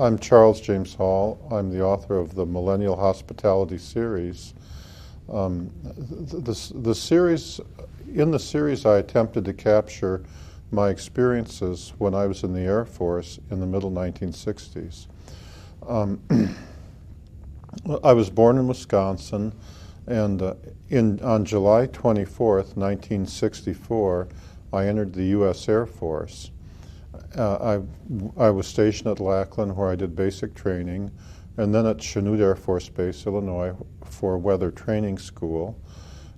I'm Charles James Hall. I'm the author of the Millennial Hospitality series. The series, in the series, I attempted to capture my experiences when I was in the Air Force in the middle 1960s. I was born in Wisconsin, and on July 24th, 1964, I entered the U.S. Air Force. I was stationed at Lackland, where I did basic training, and then at Chanute Air Force Base, Illinois, for weather training school.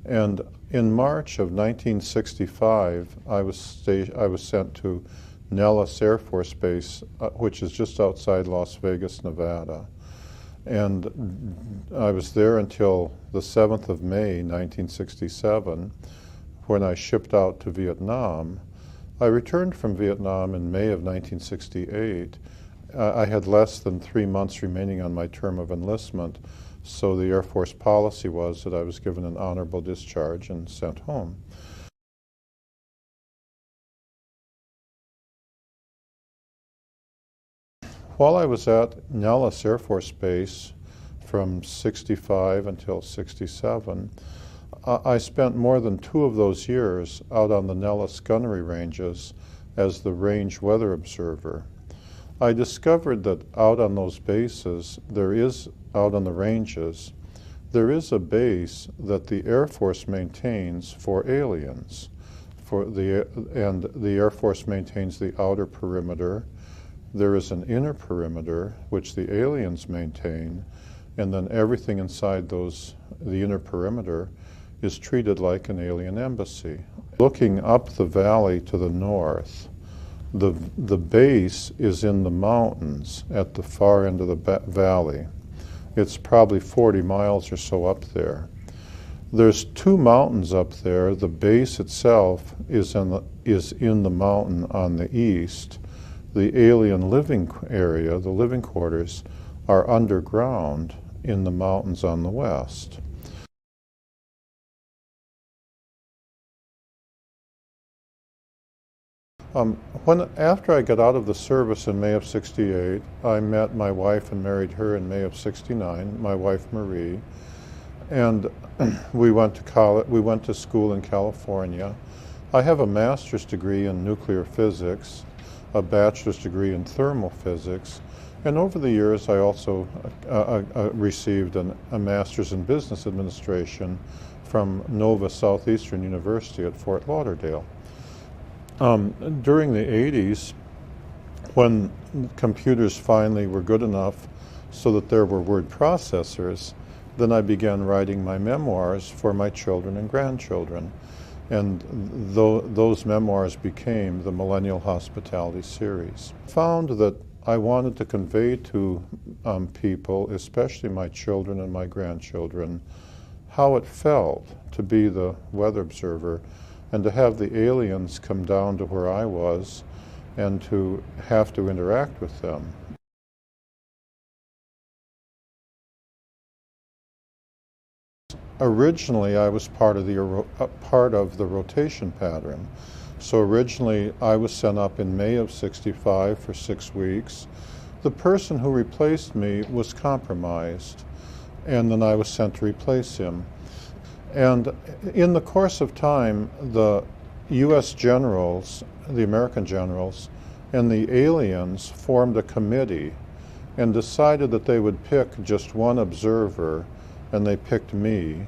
And in March of 1965, I was sent to Nellis Air Force Base, which is just outside Las Vegas, Nevada. And I was there until the 7th of May, 1967, when I shipped out to Vietnam. I returned from Vietnam in May of 1968. I had less than 3 months remaining on my term of enlistment, so the Air Force policy was that I was given an honorable discharge and sent home. While I was at Nellis Air Force Base from 65 until 67, I spent more than 2 of those years out on the Nellis gunnery ranges as the range weather observer. I discovered that out on those bases, out on the ranges, there is a base that the Air Force maintains for aliens. And the Air Force maintains the outer perimeter. There is an inner perimeter, which the aliens maintain, and then everything inside the inner perimeter is treated like an alien embassy. Looking up the valley to the north, the base is in the mountains at the far end of the valley. It's probably 40 miles or so up there. There's 2 mountains up there. The base itself is in the mountain on the east. The alien living area, the living quarters, are underground in the mountains on the west. After I got out of the service in May of '68, I met my wife and married her in May of '69, my wife Marie, and we went to college. We went to school in California. I have a master's degree in nuclear physics, a bachelor's degree in thermal physics, and over the years I also received a master's in business administration from Nova Southeastern University at Fort Lauderdale. During the 80s, when computers finally were good enough so that there were word processors, then I began writing my memoirs for my children and grandchildren. And those memoirs became the Millennial Hospitality series. I found that I wanted to convey to people, especially my children and my grandchildren, how it felt to be the weather observer and to have the aliens come down to where I was and to have to interact with them. Originally, I was part of the rotation pattern. So originally, I was sent up in May of '65 for 6 weeks. The person who replaced me was compromised, and then I was sent to replace him. And in the course of time, the U.S. generals, the American generals, and the aliens formed a committee and decided that they would pick just one observer, and they picked me,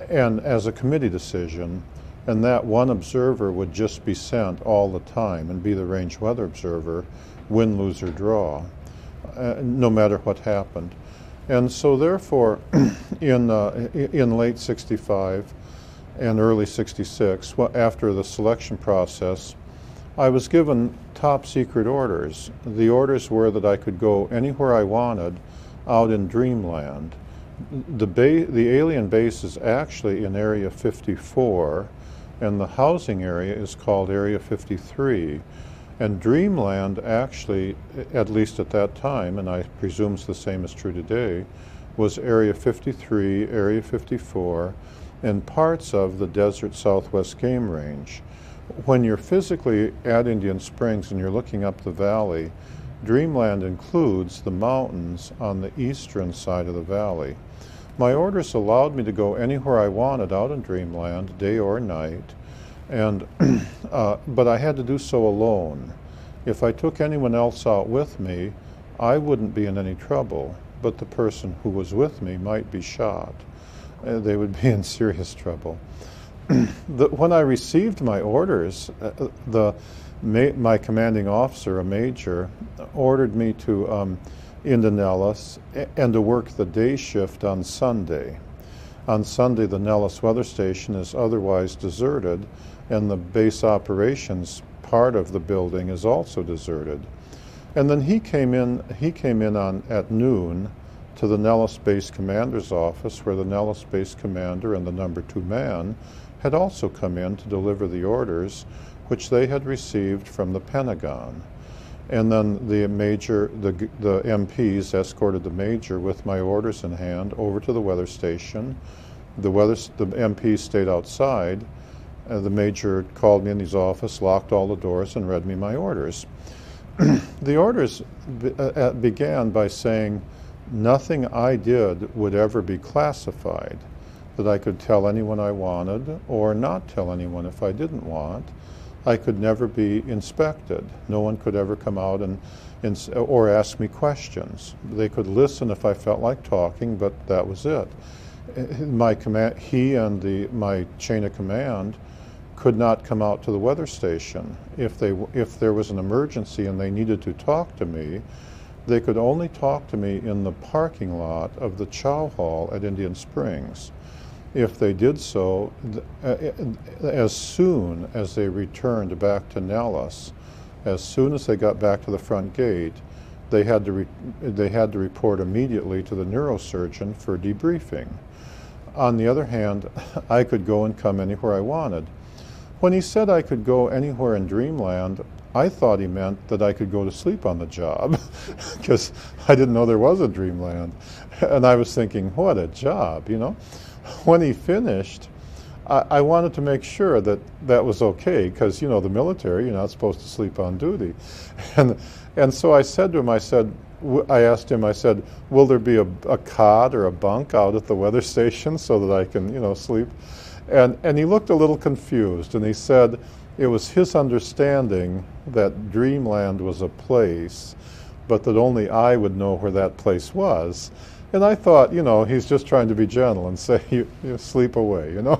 and as a committee decision, and that one observer would just be sent all the time and be the range weather observer, win, lose, or draw, no matter what happened. And so therefore, in late '65 and early '66, after the selection process, I was given top secret orders. The orders were that I could go anywhere I wanted out in dreamland. The alien base is actually in Area 54, and the housing area is called Area 53. And dreamland actually, at least at that time, and I presume the same is true today, was Area 53, Area 54, and parts of the Desert Southwest Game Range. When you're physically at Indian Springs and you're looking up the valley, Dreamland includes the mountains on the eastern side of the valley. My orders allowed me to go anywhere I wanted out in Dreamland, day or night, and but I had to do so alone. If I took anyone else out with me, I wouldn't be in any trouble, but the person who was with me might be shot. They would be in serious trouble. When I received my orders, my commanding officer, a major, ordered me to into Nellis and to work the day shift on Sunday. On Sunday, the Nellis weather station is otherwise deserted, and the base operations part of the building is also deserted. And then he came in at noon to the Nellis Base Commander's office, where the Nellis Base Commander and the number 2 man had also come in to deliver the orders which they had received from the Pentagon. And then the MPs escorted the major with my orders in hand over to the weather station. The MPs stayed outside. The major called me in his office, locked all the doors, and read me my orders. The orders began by saying nothing I did would ever be classified, that I could tell anyone I wanted or not tell anyone if I didn't want. I could never be inspected. No one could ever come out or ask me questions. They could listen if I felt like talking, but that was it. He and my chain of command could not come out to the weather station. If there was an emergency and they needed to talk to me, they could only talk to me in the parking lot of the Chow Hall at Indian Springs. If they did so, as soon as they returned back to Nellis, as soon as they got back to the front gate, they had to report immediately to the neurosurgeon for debriefing. On the other hand, I could go and come anywhere I wanted. When he said I could go anywhere in Dreamland, I thought he meant that I could go to sleep on the job, because I didn't know there was a Dreamland. And I was thinking, what a job, you know? When he finished, I wanted to make sure that that was okay, because, you know, the military, you're not supposed to sleep on duty. And so I said to him, I asked him, I said, will there be a cot or a bunk out at the weather station so that I can, you know, sleep? And he looked a little confused, and he said it was his understanding that Dreamland was a place, but that only I would know where that place was. And I thought, you know, he's just trying to be gentle and say, you sleep away, you know.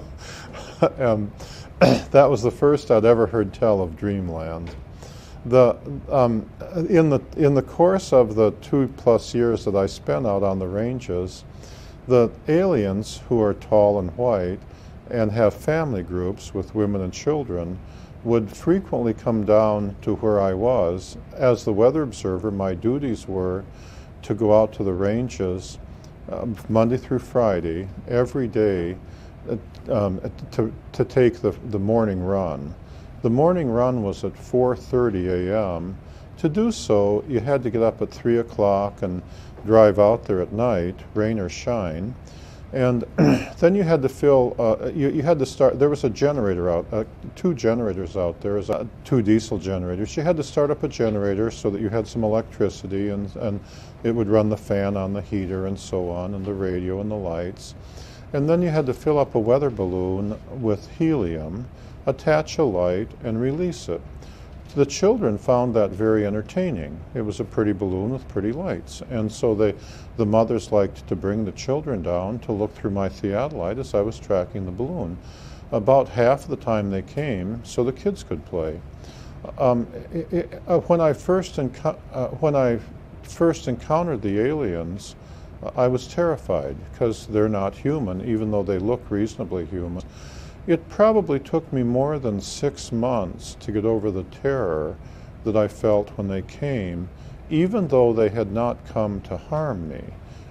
That was the first I'd ever heard tell of Dreamland. In the course of the 2+ years that I spent out on the ranges, the aliens, who are tall and white and have family groups with women and children, would frequently come down to where I was. As the weather observer, my duties were to go out to the ranges Monday through Friday, every day, to take the morning run. The morning run was at 4:30 a.m. To do so, you had to get up at 3 o'clock and drive out there at night, rain or shine. And then you had to fill, you had to start, there was a generator out, 2 generators out there, 2 diesel generators. You had to start up a generator so that you had some electricity, and it would run the fan on the heater and so on, and the radio and the lights. And then you had to fill up a weather balloon with helium, attach a light, and release it. The children found that very entertaining. It was a pretty balloon with pretty lights. And so the mothers liked to bring the children down to look through my theodolite as I was tracking the balloon. About half the time they came so the kids could play. When I first encountered the aliens, I was terrified, because they're not human, even though they look reasonably human. It probably took me more than 6 months to get over the terror that I felt when they came, even though they had not come to harm me.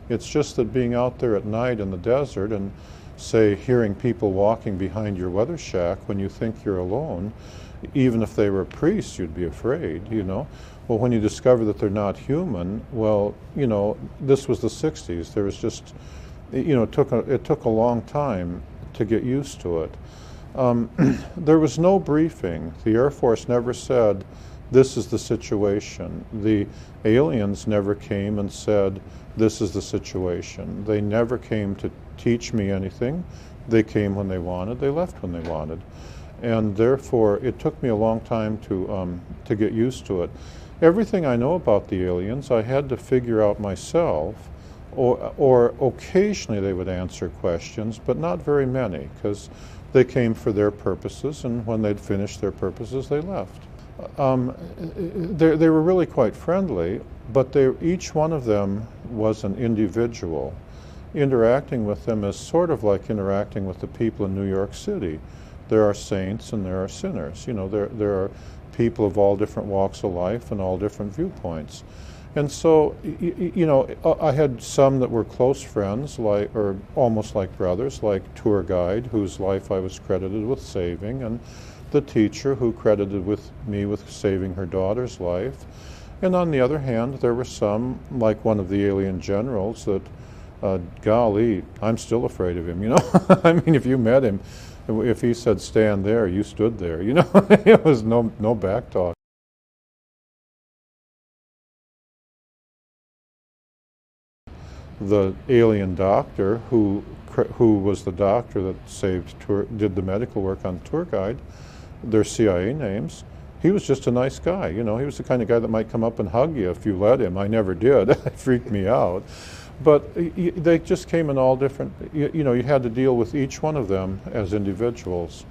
It's just that being out there at night in the desert and, say, hearing people walking behind your weather shack when you think you're alone, even if they were priests, you'd be afraid, you know. Well, when you discover that they're not human, well, you know, this was the 60s. There was just, you know, it took a long time to get used to it. There was no briefing. The Air Force never said, this is the situation. The aliens never came and said, this is the situation. They never came to teach me anything. They came when they wanted, they left when they wanted. And therefore, it took me a long time to get used to it. Everything I know about the aliens, I had to figure out myself, or occasionally they would answer questions, but not very many, because they came for their purposes, and when they'd finished their purposes, they left. They were really quite friendly, but each one of them was an individual. Interacting with them is sort of like interacting with the people in New York City. There are saints and there are sinners. You know, there are people of all different walks of life and all different viewpoints. And so, you know, I had some that were close friends, or almost like brothers, like tour guide, whose life I was credited with saving, and the teacher who credited me with saving her daughter's life. And on the other hand, there were some, like one of the alien generals, that, golly, I'm still afraid of him, you know? I mean, if you met him, if he said stand there, you stood there, you know? It was no back talk. The alien doctor, who was the doctor that did the medical work on the tour guide, their CIA names, he was just a nice guy, you know. He was the kind of guy that might come up and hug you if you let him. I never did. It freaked me out. But they just came in all different, you know, you had to deal with each one of them as individuals.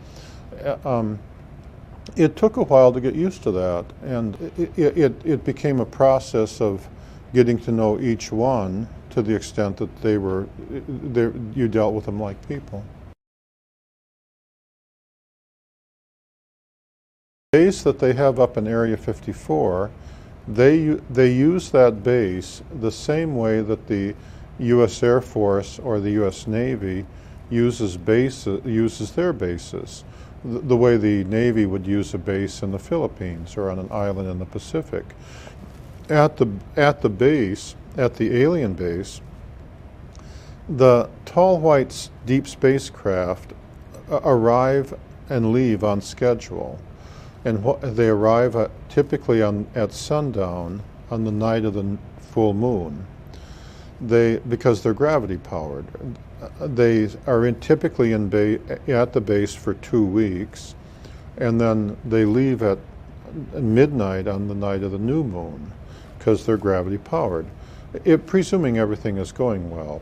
It took a while to get used to that, and it became a process of getting to know each one to the extent that you dealt with them like people. The base that they have up in Area 54, they use that base the same way that the U.S. Air Force or the U.S. Navy uses their bases, the way the Navy would use a base in the Philippines or on an island in the Pacific. At the base, at the alien base, the tall white deep spacecraft arrive and leave on schedule. And they arrive typically at sundown on the night of the full moon. Because they're gravity powered. They are typically at the base for 2 weeks, and then they leave at midnight on the night of the new moon, because they're gravity powered, presuming everything is going well.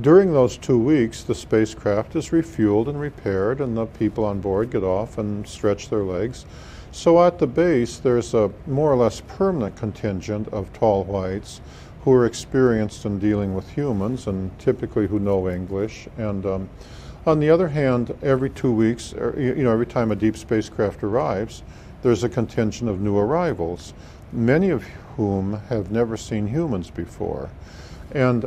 During those 2 weeks, the spacecraft is refueled and repaired, and the people on board get off and stretch their legs. So at the base, there's a more or less permanent contingent of tall whites who are experienced in dealing with humans and typically who know English. And on the other hand, every 2 weeks, you know, every time a deep spacecraft arrives, there's a contingent of new arrivals, many of whom have never seen humans before. And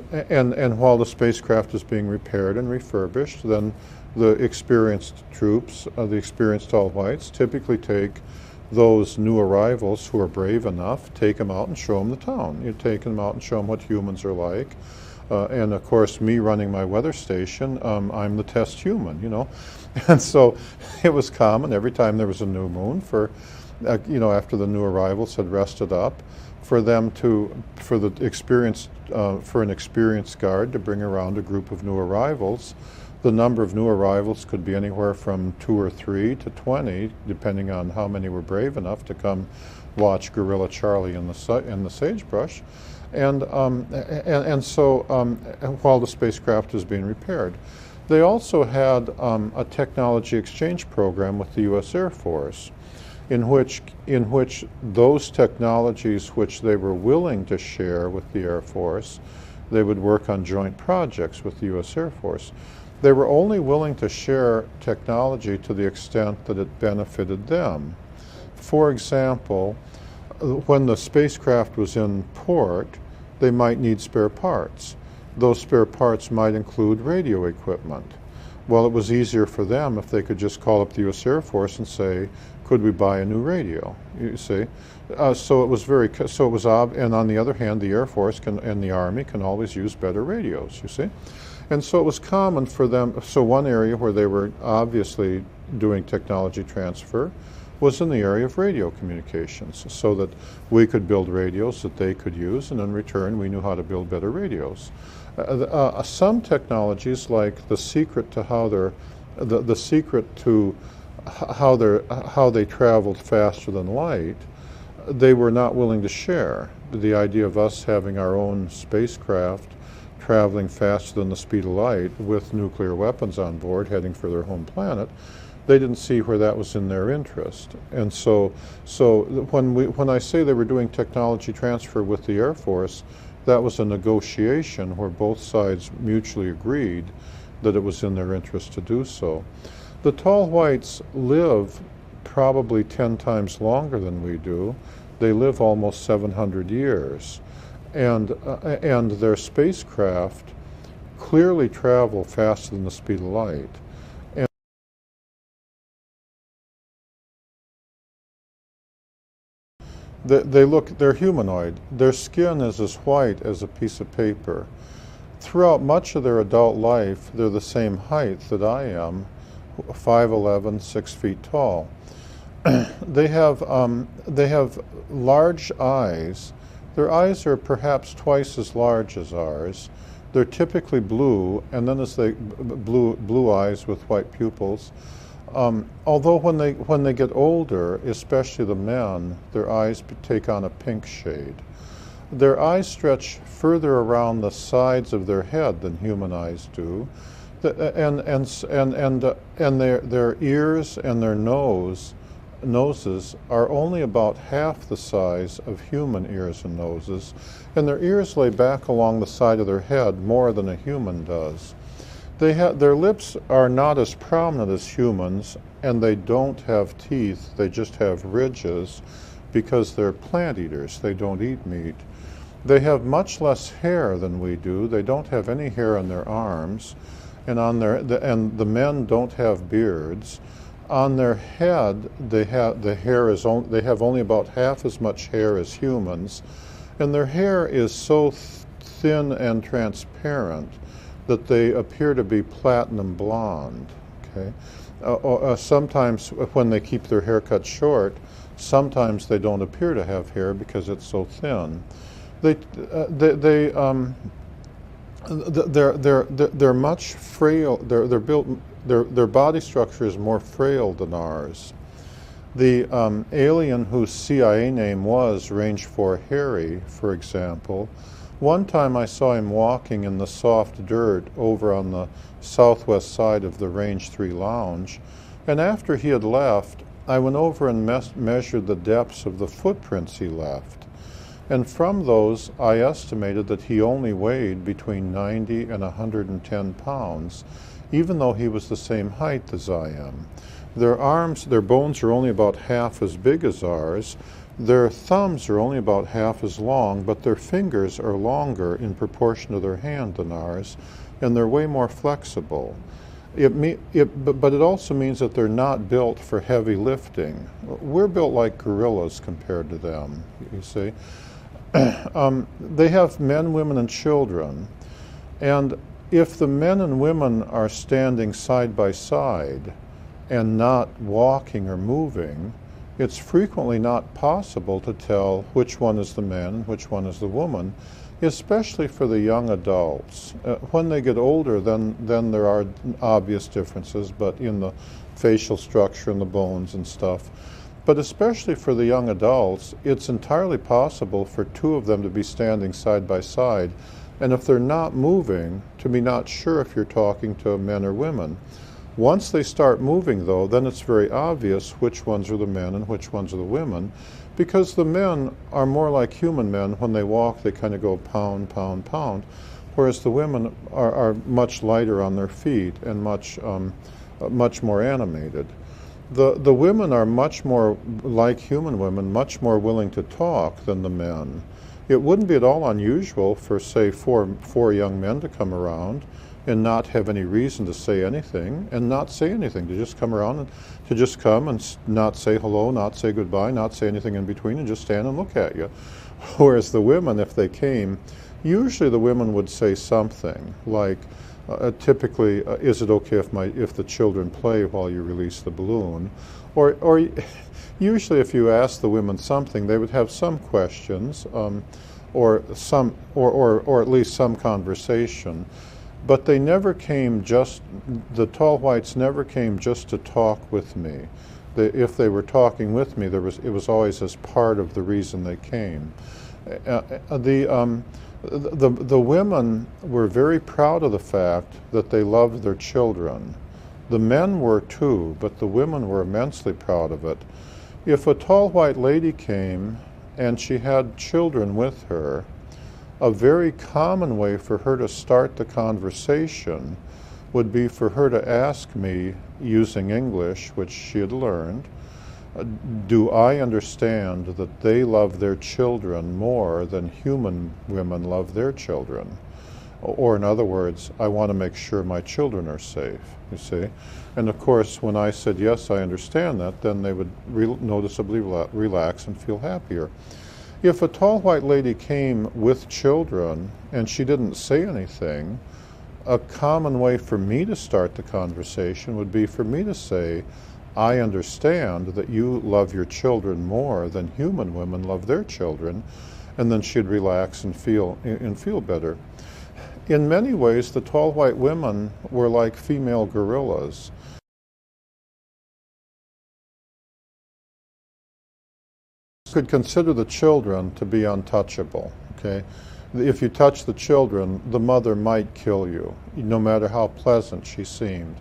while the spacecraft is being repaired and refurbished, then the experienced troops, the experienced tall whites, typically take those new arrivals who are brave enough, take them out and show them the town. You take them out and show them what humans are like. And of course, me running my weather station, I'm the test human, you know. And so it was common every time there was a new moon for, you know, after the new arrivals had rested up, for an experienced guard to bring around a group of new arrivals. The number of new arrivals could be anywhere from 2 or 3 to 20, depending on how many were brave enough to come watch Gorilla Charlie in the sagebrush. And so while the spacecraft is being repaired. They also had a technology exchange program with the U.S. Air Force, in which those technologies which they were willing to share with the Air Force, they would work on joint projects with the U.S. Air Force. They were only willing to share technology to the extent that it benefited them. For example, when the spacecraft was in port, they might need spare parts. Those spare parts might include radio equipment. Well, it was easier for them if they could just call up the U.S. Air Force and say, could we buy a new radio, you see? So it was and on the other hand, the Air Force and the Army can always use better radios, you see? And so it was common for them, so one area where they were obviously doing technology transfer was in the area of radio communications, so that we could build radios that they could use, and in return we knew how to build better radios. Some technologies, like the secret to how the secret to how they traveled faster than light, they were not willing to share. The idea of us having our own spacecraft traveling faster than the speed of light with nuclear weapons on board heading for their home planet, they didn't see where that was in their interest. And so when I say they were doing technology transfer with the Air Force, that was a negotiation where both sides mutually agreed that it was in their interest to do so. The tall whites live probably 10 times longer than we do. They live almost 700 years. And their spacecraft clearly travel faster than the speed of light. They're humanoid. Their skin is as white as a piece of paper. Throughout much of their adult life, they're the same height that I am, 5'11", 6 feet tall. They have large eyes. Their eyes are perhaps twice as large as ours. They're typically blue, and then blue eyes with white pupils. Although when they get older, especially the men, their eyes take on a pink shade. Their eyes stretch further around the sides of their head than human eyes do, and their ears and their noses are only about half the size of human ears and noses, and their ears lay back along the side of their head more than a human does. Their lips are not as prominent as humans, and they don't have teeth. They just have ridges because they're plant eaters. They don't eat meat. They have much less hair than we do. They don't have any hair on their arms, and the men don't have beards. On their head, they have only about half as much hair as humans, and their hair is so thin and transparent that they appear to be platinum blonde. Okay, sometimes when they keep their hair cut short, sometimes they don't appear to have hair because it's so thin. They're much frail. They're built. Their body structure is more frail than ours. The alien whose CIA name was Range 4 Harry, for example, one time I saw him walking in the soft dirt over on the southwest side of the Range 3 lounge, and after he had left, I went over and measured the depths of the footprints he left. And from those, I estimated that he only weighed between 90 and 110 pounds, even though he was the same height as I am. Their bones are only about half as big as ours. Their thumbs are only about half as long, but their fingers are longer in proportion to their hand than ours, and they're way more flexible. But it also means that they're not built for heavy lifting. We're built like gorillas compared to them, you see. They have men, women, and children. And if the men and women are standing side by side and not walking or moving, it's frequently not possible to tell which one is the man and which one is the woman, especially for the young adults. When they get older, then there are obvious differences, but in the facial structure and the bones and stuff. But especially for the young adults, it's entirely possible for two of them to be standing side by side, and if they're not moving, to be not sure if you're talking to men or women. Once they start moving, though, then it's very obvious which ones are the men and which ones are the women, because the men are more like human men. When they walk, they kind of go pound, pound, pound, whereas the women are much lighter on their feet and much more animated. The women are much more like human women, much more willing to talk than the men. It wouldn't be at all unusual for, say, four young men to come around and not have any reason to say anything, and not say anything, to just come around and to just come and not say hello, not say goodbye, not say anything in between, and just stand and look at you. Whereas the women, if they came, usually the women would say something like, Typically, is it okay if the children play while you release the balloon? Or usually if you ask the women something, they would have some questions, or at least some conversation. But they never came the tall whites never came just to talk with me. If they were talking with me, it was always as part of the reason they came. The women were very proud of the fact that they loved their children. The men were too, but the women were immensely proud of it. If a tall white lady came and she had children with her, a very common way for her to start the conversation would be for her to ask me, using English, which she had learned, do I understand that they love their children more than human women love their children? Or in other words, I want to make sure my children are safe, you see? And of course, when I said, yes, I understand that, then they would noticeably relax and feel happier. If a tall white lady came with children and she didn't say anything, a common way for me to start the conversation would be for me to say, I understand that you love your children more than human women love their children, and then she'd relax and feel better. In many ways, the tall white women were like female gorillas. You could consider the children to be untouchable, okay? If you touch the children, the mother might kill you, no matter how pleasant she seemed,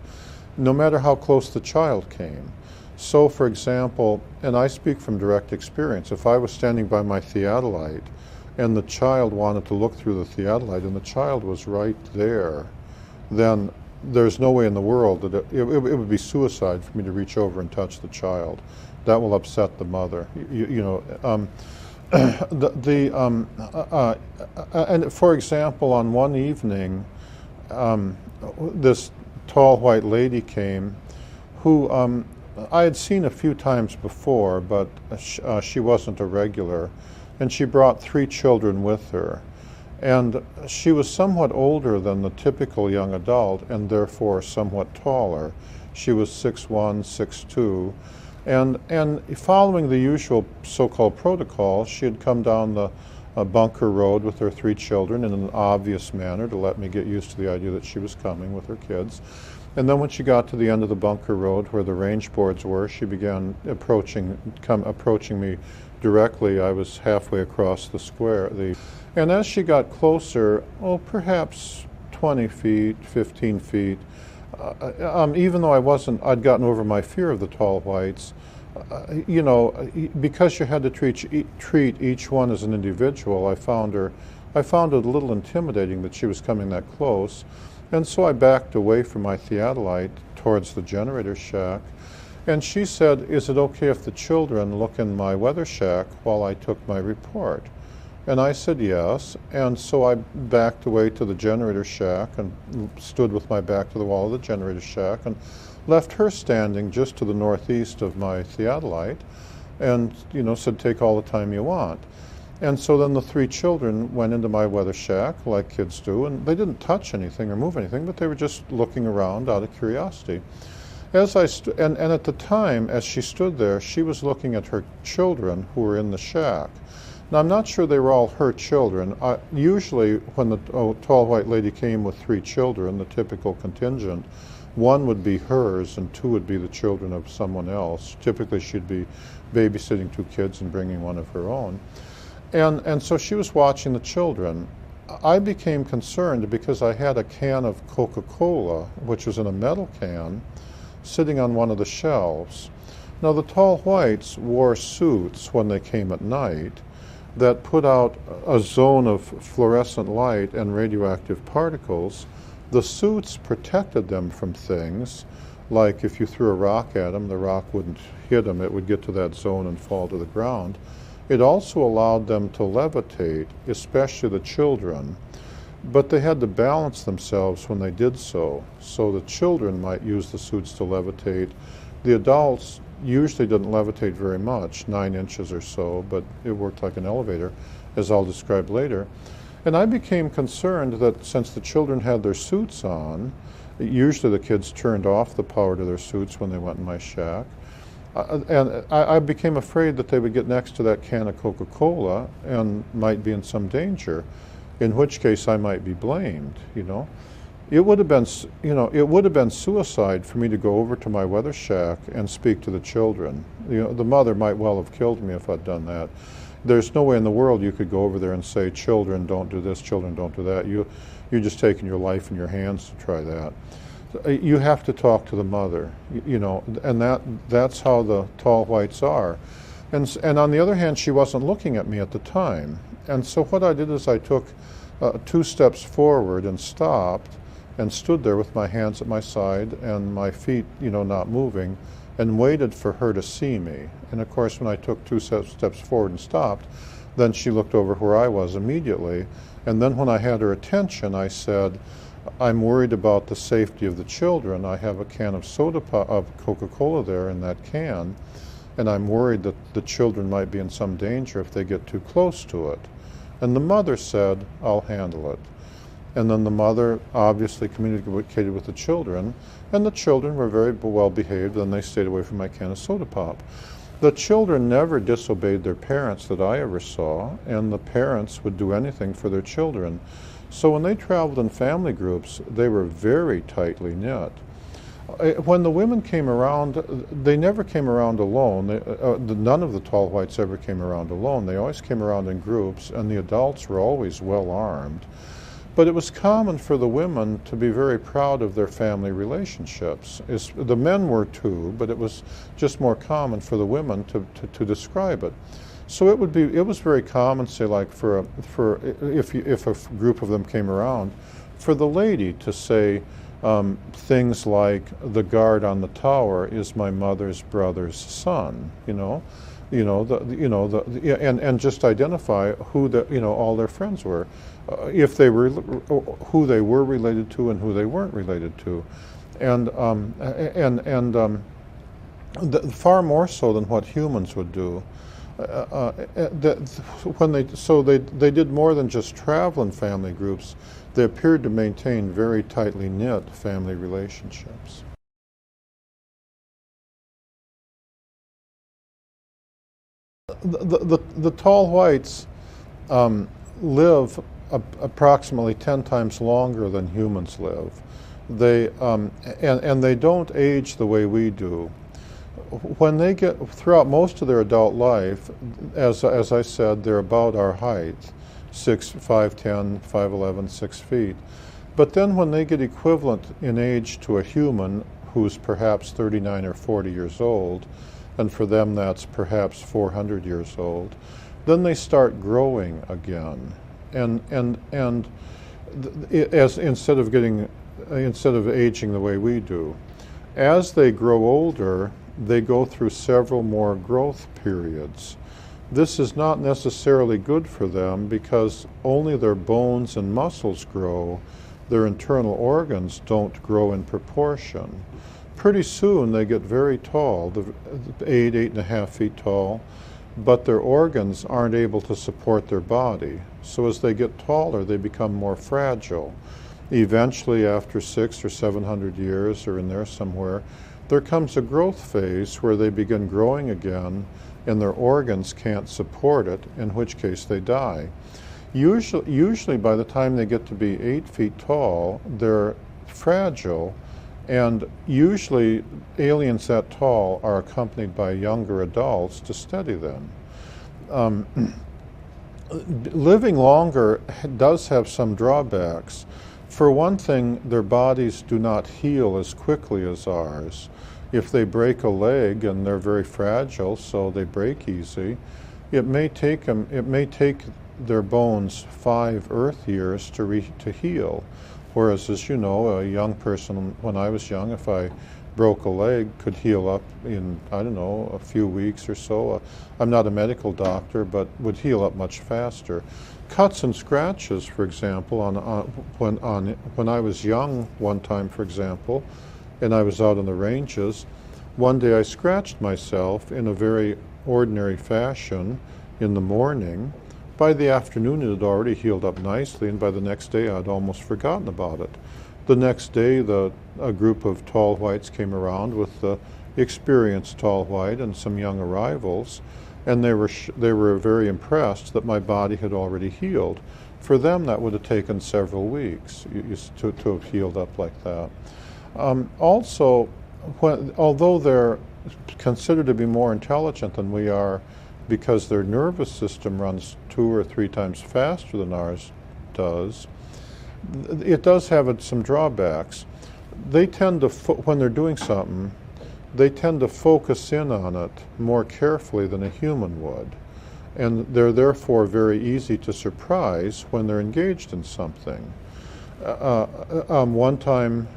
no matter how close the child came. So, for example, and I speak from direct experience, if I was standing by my theodolite and the child wanted to look through the theodolite and the child was right there, then there's no way in the world that it would be suicide for me to reach over and touch the child. That will upset the mother. And for example, on one evening, this tall white lady came who I had seen a few times before, but she wasn't a regular, and she brought 3 children with her. And she was somewhat older than the typical young adult, and therefore somewhat taller. She was 6'1", 6'2", and following the usual so-called protocol, she had come down the bunker road with her 3 children in an obvious manner to let me get used to the idea that she was coming with her kids. And then when she got to the end of the bunker road where the range boards were, she began approaching me directly. I was halfway across the square. And as she got closer, perhaps 20 feet, 15 feet, even though I'd gotten over my fear of the tall whites, because you had to treat each one as an individual, I found it a little intimidating that she was coming that close. And so I backed away from my theodolite towards the generator shack. And she said, is it okay if the children look in my weather shack while I took my report? And I said yes. And so I backed away to the generator shack and stood with my back to the wall of the generator shack and left her standing just to the northeast of my theodolite and, said, take all the time you want. And so then the 3 children went into my weather shack, like kids do, and they didn't touch anything or move anything, but they were just looking around out of curiosity. And at the time, as she stood there, she was looking at her children who were in the shack. Now, I'm not sure they were all her children. Usually, when the tall white lady came with 3 children, the typical contingent, 1 would be hers and 2 would be the children of someone else. Typically, she'd be babysitting 2 kids and bringing 1 of her own. And so she was watching the children. I became concerned because I had a can of Coca-Cola, which was in a metal can, sitting on one of the shelves. Now, the tall whites wore suits when they came at night that put out a zone of fluorescent light and radioactive particles. The suits protected them from things, like if you threw a rock at them, the rock wouldn't hit them, it would get to that zone and fall to the ground. It also allowed them to levitate, especially the children, but they had to balance themselves when they did so. So the children might use the suits to levitate. The adults usually didn't levitate very much, 9 inches or so, but it worked like an elevator, as I'll describe later. And I became concerned that since the children had their suits on, usually the kids turned off the power to their suits when they went in my shack. And I became afraid that they would get next to that can of Coca-Cola and might be in some danger, in which case I might be blamed, you know. It would have been, it would have been suicide for me to go over to my weather shack and speak to the children. You know, the mother might well have killed me if I'd done that. There's no way in the world you could go over there and say, children, don't do this, children, don't do that. You're just taking your life in your hands to try that. You have to talk to the mother, you know, and that's how the tall whites are. And on the other hand, she wasn't looking at me at the time. And so what I did is I took 2 steps forward and stopped and stood there with my hands at my side and my feet, you know, not moving, and waited for her to see me. And of course, when I took 2 steps forward and stopped, then she looked over where I was immediately. And then when I had her attention, I said, I'm worried about the safety of the children. I have a can of Coca-Cola there in that can, and I'm worried that the children might be in some danger if they get too close to it. And the mother said, I'll handle it. And then the mother obviously communicated with the children, and the children were very well behaved, and they stayed away from my can of soda pop. The children never disobeyed their parents that I ever saw, and the parents would do anything for their children. So when they traveled in family groups, they were very tightly knit. When the women came around, they never came around alone. None of the tall whites ever came around alone. They always came around in groups, and the adults were always well armed. But it was common for the women to be very proud of their family relationships. The men were too, but it was just more common for the women to describe it. So it was very common, say, like if a group of them came around, for the lady to say things like, the guard on the tower is my mother's brother's son, and just identify who all their friends were, if they were, who they were related to and who they weren't related to, and far more so than what humans would do. They did more than just travel in family groups. They appeared to maintain very tightly knit family relationships. The tall whites live approximately 10 times longer than humans live. And they don't age the way we do. When they get throughout most of their adult life, as I said, they're about our height, 5'10", 5'11", 6 feet. But then when they get equivalent in age to a human who's perhaps 39 or 40 years old, and for them that's perhaps 400 years old, then they start growing again. And instead of aging the way we do, as they grow older, they go through several more growth periods. This is not necessarily good for them because only their bones and muscles grow. Their internal organs don't grow in proportion. Pretty soon they get very tall, 8.5 feet tall, but their organs aren't able to support their body. So as they get taller, they become more fragile. Eventually, after 600 or 700 years, or in there somewhere, there comes a growth phase where they begin growing again and their organs can't support it, in which case they die. Usually by the time they get to be 8 feet tall, they're fragile, and usually aliens that tall are accompanied by younger adults to steady them. Living longer does have some drawbacks. For one thing, their bodies do not heal as quickly as ours. If they break a leg, and they're very fragile, so they break easy, it may take their bones 5 Earth years to heal. Whereas, as you know, a young person, when I was young, if I broke a leg, could heal up in, I don't know, a few weeks or so. I'm not a medical doctor, but would heal up much faster. Cuts and scratches, for example, when I was young one time, for example, and I was out on the ranges, one day I scratched myself in a very ordinary fashion in the morning, By the afternoon, it had already healed up nicely, and by the next day, I'd almost forgotten about it. The next day, a group of tall whites came around with the experienced tall white and some young arrivals, and they were very impressed that my body had already healed. For them, that would have taken several weeks to have healed up like that. Also, although they're considered to be more intelligent than we are because their nervous system runs 2 or 3 times faster than ours does, it does have some drawbacks. They tend to, when they're doing something, they tend to focus in on it more carefully than a human would. And they're therefore very easy to surprise when they're engaged in something. One time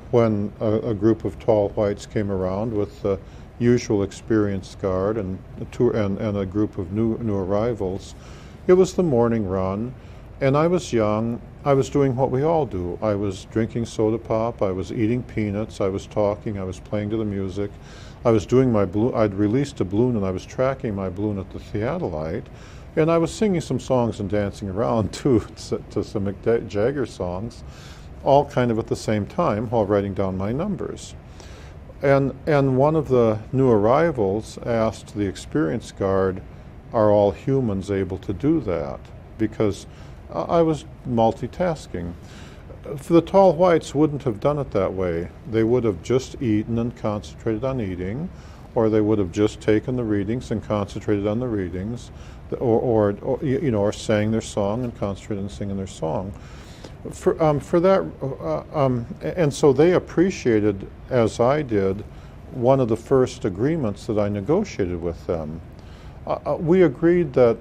when a group of tall whites came around with the usual experienced guard and a group of new arrivals, it was the morning run, and I was young. I was doing what we all do. I was drinking soda pop, I was eating peanuts, I was talking, I was playing to the music. I was doing my balloon. I'd released a balloon and I was tracking my balloon at the theodolite, and I was singing some songs and dancing around too to some Mick Jagger songs, all kind of at the same time while writing down my numbers. And one of the new arrivals asked the experienced guard, "Are all humans able to do that?" Because I was multitasking. The tall whites wouldn't have done it that way. They would have just eaten and concentrated on eating, or they would have just taken the readings and concentrated on the readings, or sang their song and concentrated on singing their song. And so they appreciated, as I did, one of the first agreements that I negotiated with them. We agreed that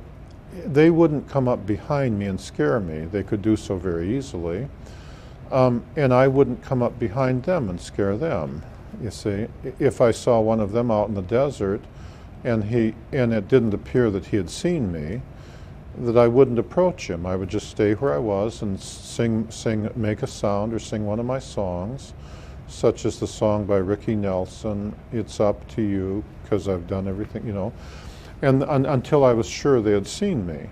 they wouldn't come up behind me and scare me. They could do so very easily. And I wouldn't come up behind them and scare them. You see, if I saw one of them out in the desert and it didn't appear that he had seen me, that I wouldn't approach him. I would just stay where I was and make a sound or sing one of my songs, such as the song by Ricky Nelson, "It's Up to You, 'Cause I've Done Everything," and until I was sure they had seen me.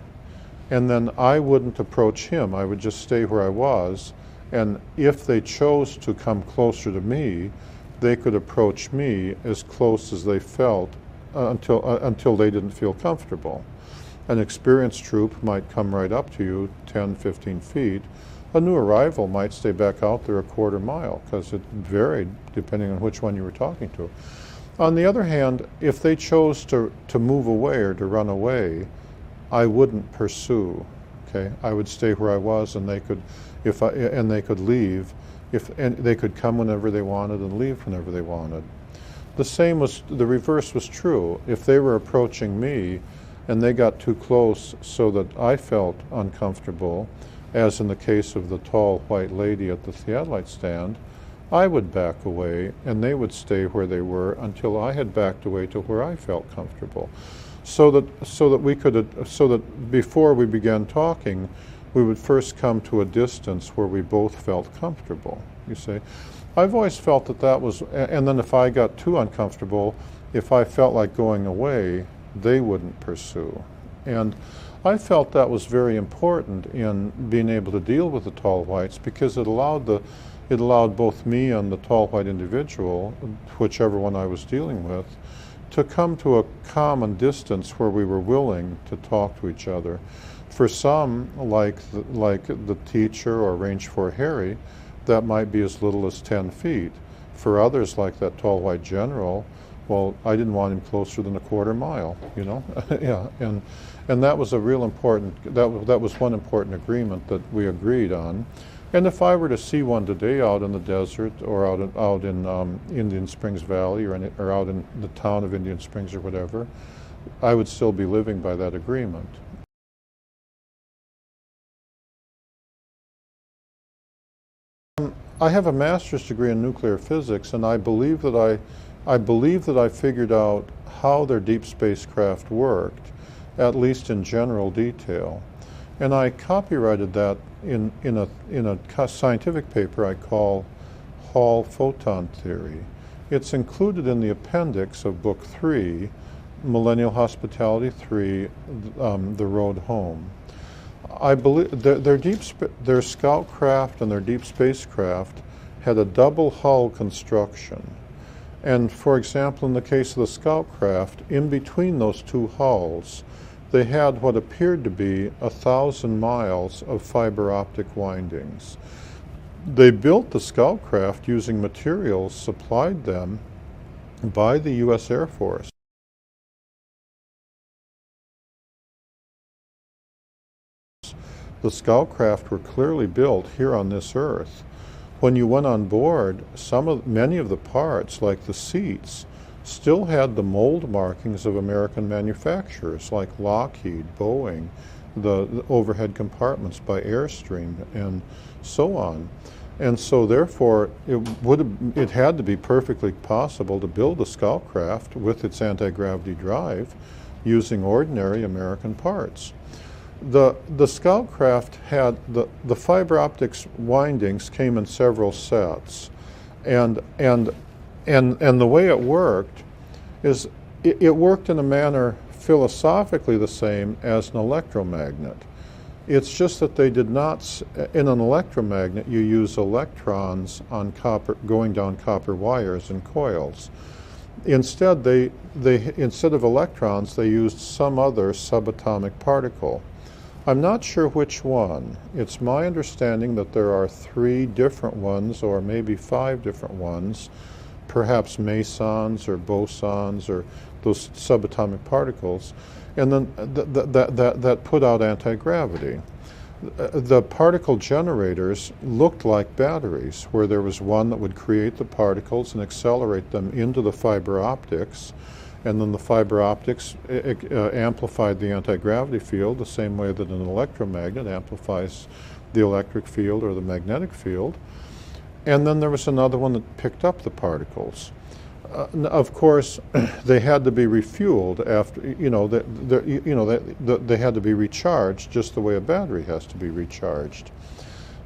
And then I wouldn't approach him. I would just stay where I was, and if they chose to come closer to me, they could approach me as close as they felt until they didn't feel comfortable. An experienced troop might come right up to you 10, 15 feet. A new arrival might stay back out there a quarter mile, because it varied depending on which one you were talking to. On the other hand, if they chose to move away or to run away, I wouldn't pursue. Okay, I would stay where I was, and they could leave. And they could come whenever they wanted and leave whenever they wanted. The reverse was true. If they were approaching me and they got too close so that I felt uncomfortable, as in the case of the tall white lady at the theodolite stand, I would back away and they would stay where they were until I had backed away to where I felt comfortable. So that before we began talking, we would first come to a distance where we both felt comfortable, you see. I've always felt that was, and then if I got too uncomfortable, if I felt like going away, they wouldn't pursue. And I felt that was very important in being able to deal with the tall whites, because it allowed both me and the tall white individual, whichever one I was dealing with, to come to a common distance where we were willing to talk to each other. For some, like the teacher or Range 4 Harry, that might be as little as 10 feet. For others, like that tall white general, well, I didn't want him closer than a quarter mile, yeah, and that was a real important, that was one important agreement that we agreed on. And if I were to see one today out in the desert or out in Indian Springs Valley or out in the town of Indian Springs or whatever, I would still be living by that agreement. I have a master's degree in nuclear physics, and I believe that I figured out how their deep spacecraft worked, at least in general detail. And I copyrighted that in a scientific paper I call Hall Photon Theory. It's included in the appendix of Book 3, Millennial Hospitality 3, The Road Home. I believe their scout craft and their deep spacecraft had a double hull construction. And for example, in the case of the scout craft, in between those two hulls, they had what appeared to be 1,000 miles of fiber optic windings. They built the scout craft using materials supplied them by the U.S. Air Force. The scout craft were clearly built here on this earth. When you went on board, many of the parts, like the seats, still had the mold markings of American manufacturers like Lockheed, Boeing, the overhead compartments by Airstream, and so on. And so therefore, it had to be perfectly possible to build a scout craft with its anti-gravity drive using ordinary American parts. The scout craft had the fiber optics windings came in several sets, and the way it worked is it worked in a manner philosophically the same as an electromagnet. It's just that they did not, in an electromagnet you use electrons on going down copper wires and coils. Instead, instead of electrons, they used some other subatomic particle. I'm not sure which one. It's my understanding that there are 3 different ones, or maybe 5 different ones, perhaps mesons or bosons or those subatomic particles, and then that put out anti-gravity. The particle generators looked like batteries, where there was one that would create the particles and accelerate them into the fiber optics, and then the fiber optics amplified the anti-gravity field the same way that an electromagnet amplifies the electric field or the magnetic field. And then there was another one that picked up the particles. Of course, they had to be refueled after, they had to be recharged just the way a battery has to be recharged.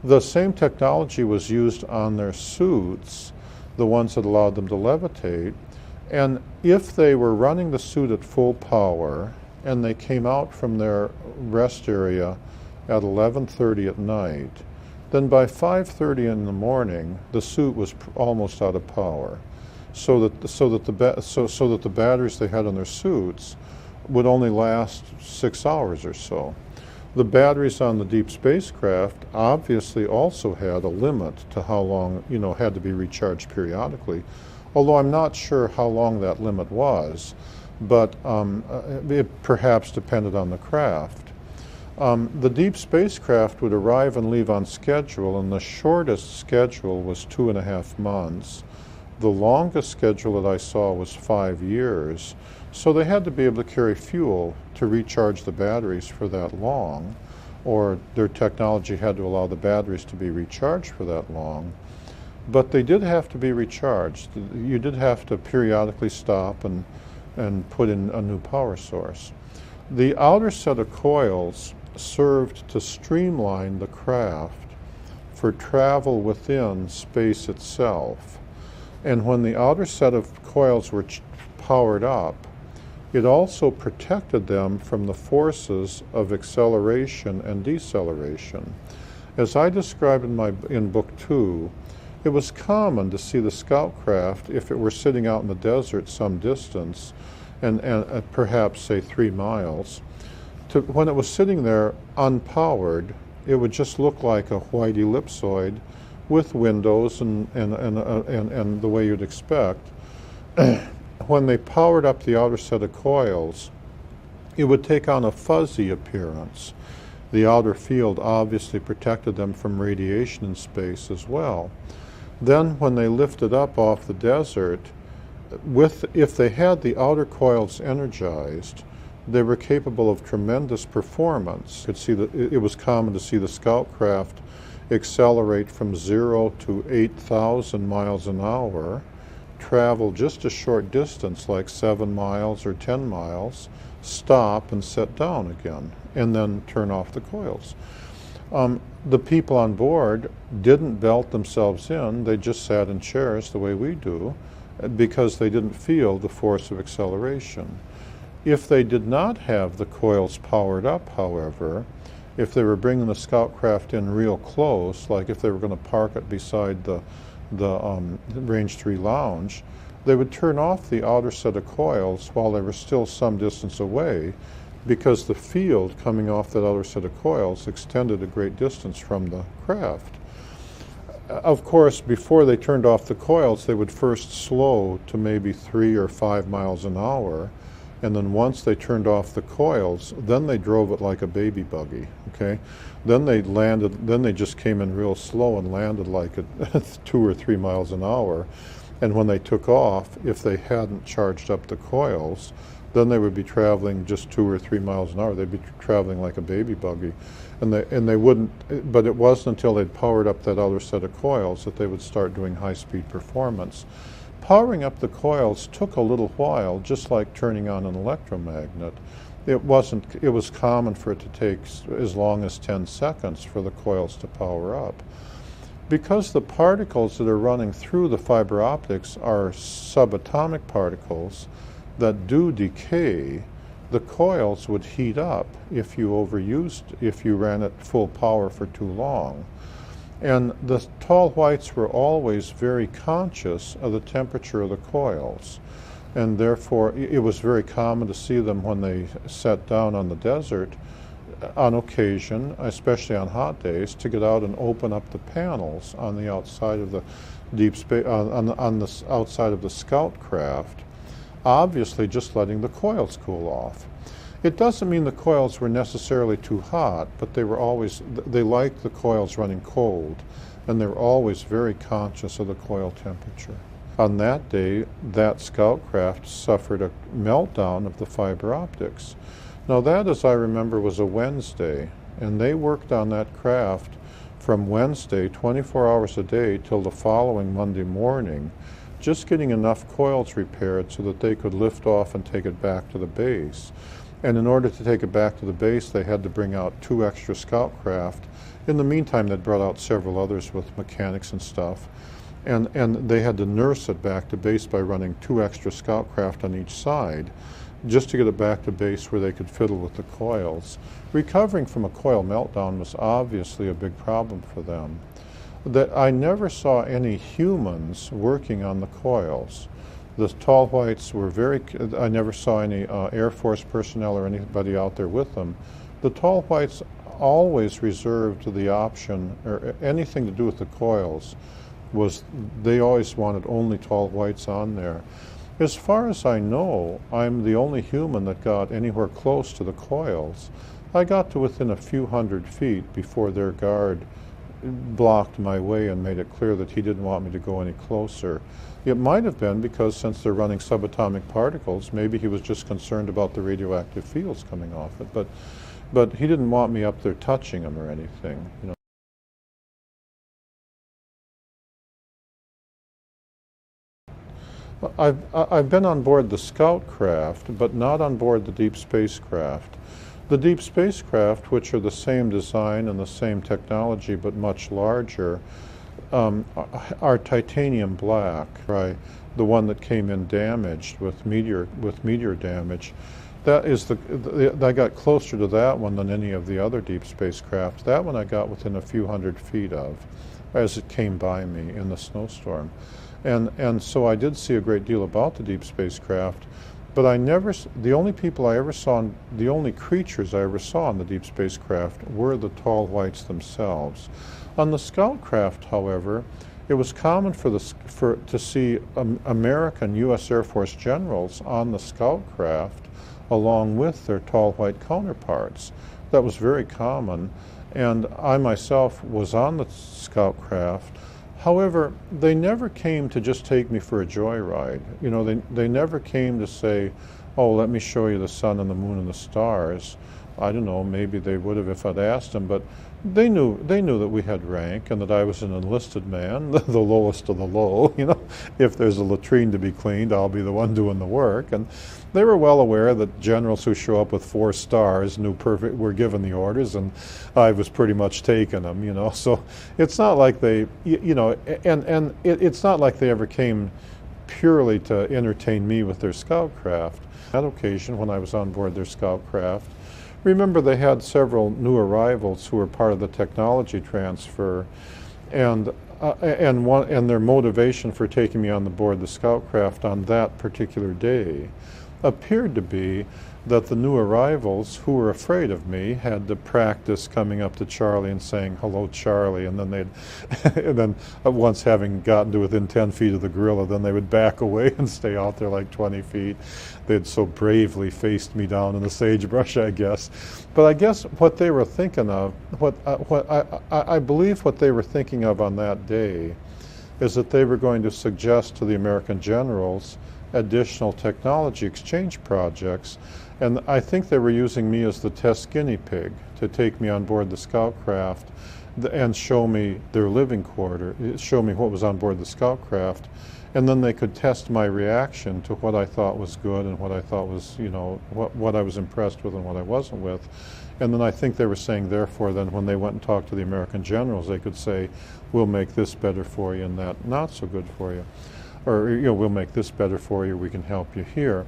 The same technology was used on their suits, the ones that allowed them to levitate. And if they were running the suit at full power and they came out from their rest area at 11:30 at night, then by 5:30 in the morning, the suit was almost out of power. So that the batteries they had on their suits would only last 6 hours or so. The batteries on the deep spacecraft obviously also had a limit to how long, had to be recharged periodically. Although I'm not sure how long that limit was, but it perhaps depended on the craft. The deep spacecraft would arrive and leave on schedule, and the shortest schedule was 2.5 months. The longest schedule that I saw was 5 years. So they had to be able to carry fuel to recharge the batteries for that long, or their technology had to allow the batteries to be recharged for that long. But they did have to be recharged. You did have to periodically stop and put in a new power source. The outer set of coils served to streamline the craft for travel within space itself. And when the outer set of coils were powered up, it also protected them from the forces of acceleration and deceleration. As I described in Book 2, it was common to see the scout craft, if it were sitting out in the desert some distance, and perhaps, say, 3 miles, when it was sitting there unpowered, it would just look like a white ellipsoid with windows and the way you'd expect. When they powered up the outer set of coils, it would take on a fuzzy appearance. The outer field obviously protected them from radiation in space as well. Then when they lifted up off the desert, if they had the outer coils energized, they were capable of tremendous performance. It was common to see the scout craft accelerate from 0 to 8,000 miles an hour, travel just a short distance, like 7 miles or 10 miles, stop and set down again, and then turn off the coils. The people on board didn't belt themselves in, they just sat in chairs the way we do, because they didn't feel the force of acceleration. If they did not have the coils powered up, however, if they were bringing the scout craft in real close, like if they were going to park it beside the Range 3 lounge, they would turn off the outer set of coils while they were still some distance away, because the field coming off that outer set of coils extended a great distance from the craft. Of course, before they turned off the coils, they would first slow to maybe 3 or 5 miles an hour, and then once they turned off the coils, then they drove it like a baby buggy, okay? Then they just came in real slow and landed like at 2 or 3 miles an hour. And when they took off, if they hadn't charged up the coils, then they would be traveling just 2 or 3 miles an hour. They'd be traveling like a baby buggy. And they wouldn't, but it wasn't until they'd powered up that other set of coils that they would start doing high-speed performance. Powering up the coils took a little while, just like turning on an electromagnet. It was common for it to take as long as 10 seconds for the coils to power up. Because the particles that are running through the fiber optics are subatomic particles that do decay, the coils would heat up if you ran at full power for too long. And the tall whites were always very conscious of the temperature of the coils. And therefore, it was very common to see them when they sat down on the desert, on occasion, especially on hot days, to get out and open up the panels on the outside of the deep space, on the outside of the scout craft, obviously just letting the coils cool off. It doesn't mean the coils were necessarily too hot, but they liked the coils running cold, and they were always very conscious of the coil temperature. On that day, that scout craft suffered a meltdown of the fiber optics. Now that, as I remember, was a Wednesday, and they worked on that craft from Wednesday, 24 hours a day, till the following Monday morning, just getting enough coils repaired so that they could lift off and take it back to the base. And in order to take it back to the base, they had to bring out 2 extra scout craft. In the meantime, they'd brought out several others with mechanics and stuff. And they had to nurse it back to base by running 2 extra scout craft on each side, just to get it back to base where they could fiddle with the coils. Recovering from a coil meltdown was obviously a big problem for them. That I never saw any humans working on the coils. The tall whites were I never saw any Air Force personnel or anybody out there with them. The tall whites always reserved the option, or anything to do with the coils, they always wanted only tall whites on there. As far as I know, I'm the only human that got anywhere close to the coils. I got to within a few hundred feet before their guard blocked my way and made it clear that he didn't want me to go any closer. It might have been because, since they're running subatomic particles, maybe he was just concerned about the radioactive fields coming off it. But he didn't want me up there touching them or anything, you know. I've been on board the scout craft, but not on board the deep spacecraft. The deep spacecraft, which are the same design and the same technology but much larger, are titanium black, right? The one that came in damaged with meteor damage. I got closer to that one than any of the other deep spacecraft. That one I got within a few hundred feet of, as it came by me in the snowstorm. And so I did see a great deal about the deep spacecraft, but the only creatures I ever saw in the deep spacecraft were the tall whites themselves. On the scout craft, however, it was common to see American U.S. Air Force generals on the scout craft along with their tall white counterparts. That was very common, and I myself was on the scout craft. However, they never came to just take me for a joyride. You know, they never came to say, oh, let me show you the sun and the moon and the stars. I don't know, maybe they would have if I'd asked them, but they knew that we had rank and that I was an enlisted man, the lowest of the low. You know, if there's a latrine to be cleaned, I'll be the one doing the work. And they were well aware that generals who show up with 4 stars were given the orders, and I was pretty much taking them, you know. So it's not like they, you know, and it's not like they ever came purely to entertain me with their scout craft. On that occasion, when I was on board their scout craft, remember they had several new arrivals who were part of the technology transfer, and their motivation for taking me on the board the scout craft on that particular day appeared to be that the new arrivals who were afraid of me had to practice coming up to Charlie and saying, "Hello, Charlie," and then and then once having gotten to within 10 feet of the gorilla, then they would back away and stay out there like 20 feet. They'd so bravely faced me down in the sagebrush, I guess. But I guess what they were thinking of, I believe what they were thinking of on that day is that they were going to suggest to the American generals additional technology exchange projects. And I think they were using me as the test guinea pig to take me on board the scout craft and show me their living quarter, show me what was on board the scout craft, and then they could test my reaction to what I thought was good and what I thought was, what I was impressed with and what I wasn't with. And then I think they were saying, therefore, then when they went and talked to the American generals, they could say, "We'll make this better for you and that not so good for you." Or, "We'll make this better for you, we can help you here."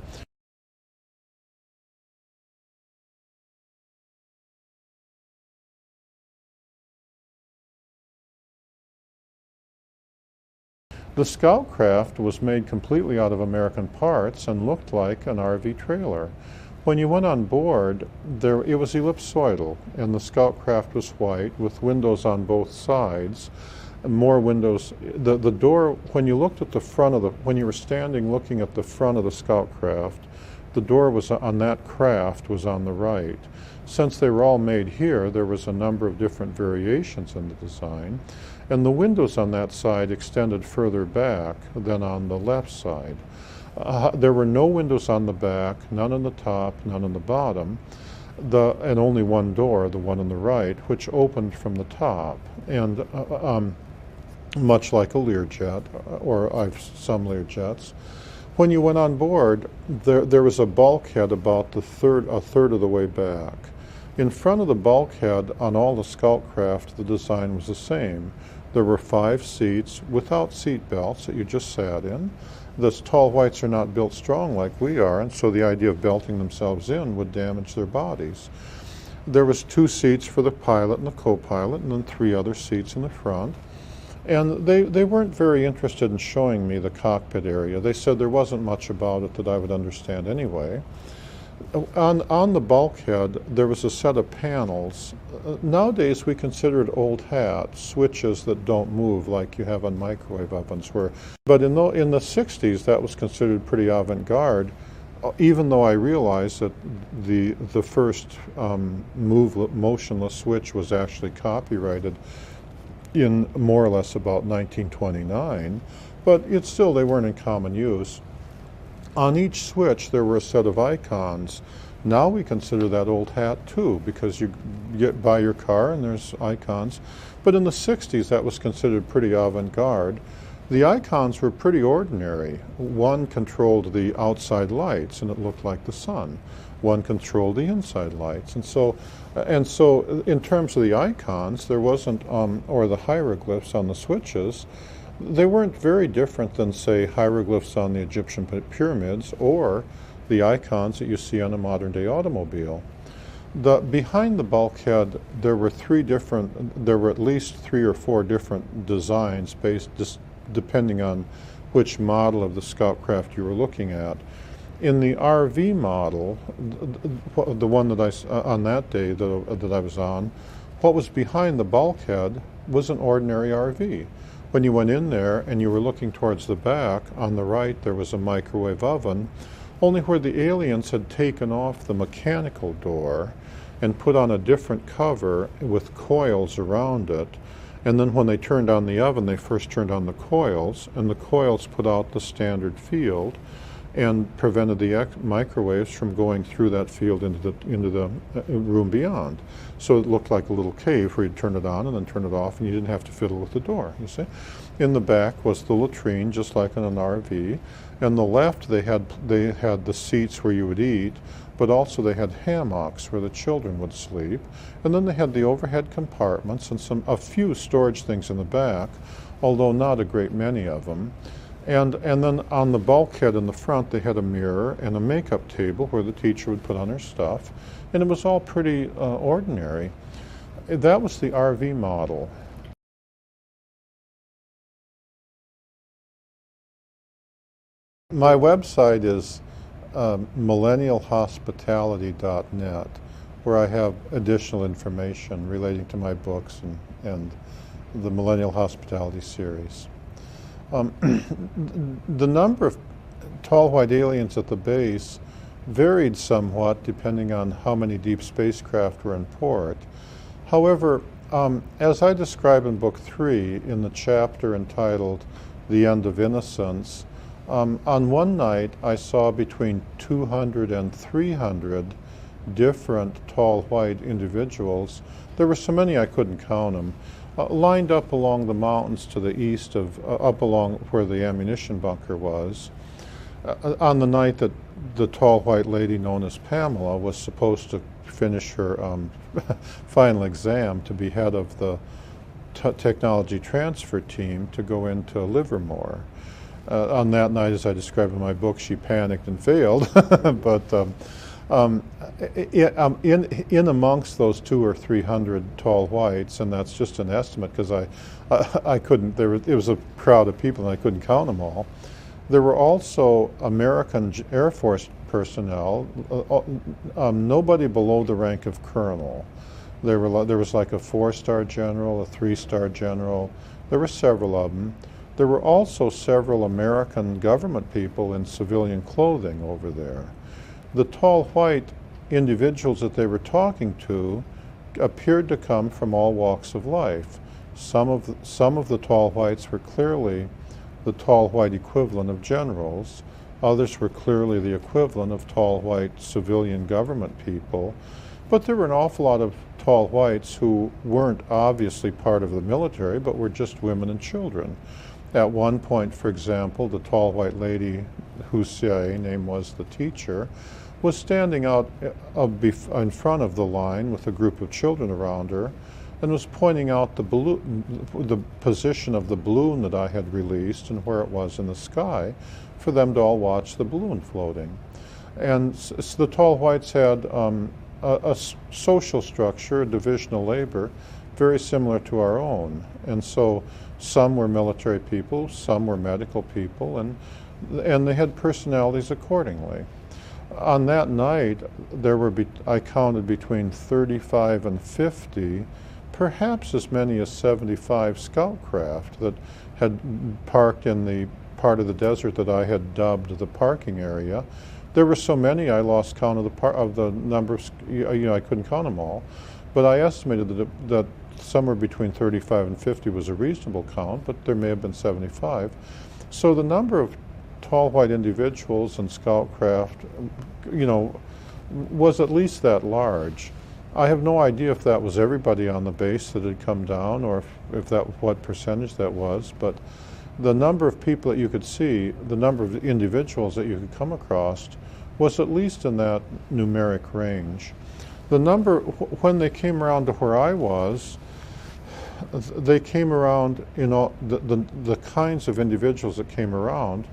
The scout craft was made completely out of American parts and looked like an RV trailer. When you went on board, it was ellipsoidal, and the scout craft was white with windows on both sides. More windows. The door, when you looked at the front of when you were standing looking at the front of the scout craft, the door was on that craft was on the right. Since they were all made here, there was a number of different variations in the design, and the windows on that side extended further back than on the left side. There were no windows on the back, none on the top, none on the bottom, and only one door, the one on the right, which opened from the top. And much like a Learjet, or some Learjets. When you went on board, there was a bulkhead about a third of the way back. In front of the bulkhead on all the scout craft, the design was the same. There were 5 seats without seat belts that you just sat in. The tall whites are not built strong like we are, and so the idea of belting themselves in would damage their bodies. There was 2 seats for the pilot and the co-pilot, and then 3 other seats in the front. And they weren't very interested in showing me the cockpit area. They said there wasn't much about it that I would understand anyway. On the bulkhead, there was a set of panels. Nowadays, we consider it old hat, switches that don't move like you have on microwave ovens. But in the 60s, that was considered pretty avant-garde, even though I realized that the first motionless switch was actually copyrighted in more or less about 1929, but they weren't in common use. On each switch there were a set of icons. Now we consider that old hat too, because you buy your car and there's icons. But in the 60s that was considered pretty avant-garde. The icons were pretty ordinary. One controlled the outside lights and it looked like the sun. One controlled the inside lights. And so in terms of the icons, there wasn't, or the hieroglyphs on the switches, they weren't very different than, say, hieroglyphs on the Egyptian pyramids or the icons that you see on a modern-day automobile. Behind the bulkhead, there were at least 3 or 4 different designs depending on which model of the scout craft you were looking at. In the RV model, the one that on that day that I was on, what was behind the bulkhead was an ordinary RV. When you went in there and you were looking towards the back, on the right there was a microwave oven, only where the aliens had taken off the mechanical door and put on a different cover with coils around it. And then when they turned on the oven, they first turned on the coils, and the coils put out the standard field and prevented the microwaves from going through that field into the room beyond. So it looked like a little cave where you'd turn it on and then turn it off, and you didn't have to fiddle with the door, you see. In the back was the latrine, just like in an RV. On the left, they had the seats where you would eat, but also they had hammocks where the children would sleep. And then they had the overhead compartments and a few storage things in the back, although not a great many of them. And then on the bulkhead in the front, they had a mirror and a makeup table where the teacher would put on her stuff. And it was all pretty ordinary. That was the RV model. My website is millennialhospitality.net, where I have additional information relating to my books and the Millennial Hospitality series. The number of tall white aliens at the base varied somewhat depending on how many deep spacecraft were in port. However, as I describe in Book 3 in the chapter entitled The End of Innocence, on one night I saw between 200 and 300 different tall white individuals. There were so many I couldn't count them. Lined up along the mountains to the east of, up along where the ammunition bunker was. On the night that the tall white lady known as Pamela was supposed to finish her final exam to be head of the technology transfer team to go into Livermore. On that night, as I described in my book, she panicked and failed, but in amongst those 200 or 300 tall whites, and that's just an estimate because I couldn't, it was a crowd of people and I couldn't count them all. There were also American Air Force personnel, nobody below the rank of colonel. There was like a 4-star general, a 3-star general. There were several of them. There were also several American government people in civilian clothing over there. The tall white individuals that they were talking to appeared to come from all walks of life. Some of the tall whites were clearly the tall white equivalent of generals. Others were clearly the equivalent of tall white civilian government people. But there were an awful lot of tall whites who weren't obviously part of the military, but were just women and children. At one point, for example, the tall white lady whose CIA name was the teacher was standing out in front of the line with a group of children around her and was pointing out the position of the balloon that I had released and where it was in the sky for them to all watch the balloon floating. And so the tall whites had a social structure, a division of labor, very similar to our own. And so some were military people, some were medical people, and they had personalities accordingly. On that night, there were, I counted between 35 and 50, perhaps as many as 75 scout craft that had parked in the part of the desert that I had dubbed the parking area. There were so many I lost count of the number of, I couldn't count them all, but I estimated that somewhere between 35 and 50 was a reasonable count, but there may have been 75. So the number of tall white individuals and scout craft, was at least that large. I have no idea if that was everybody on the base that had come down or if what percentage that was, but the number of people that you could see, the number of individuals that you could come across was at least in that numeric range. The number, when they came around to where I was, they came around, the kinds of individuals that came around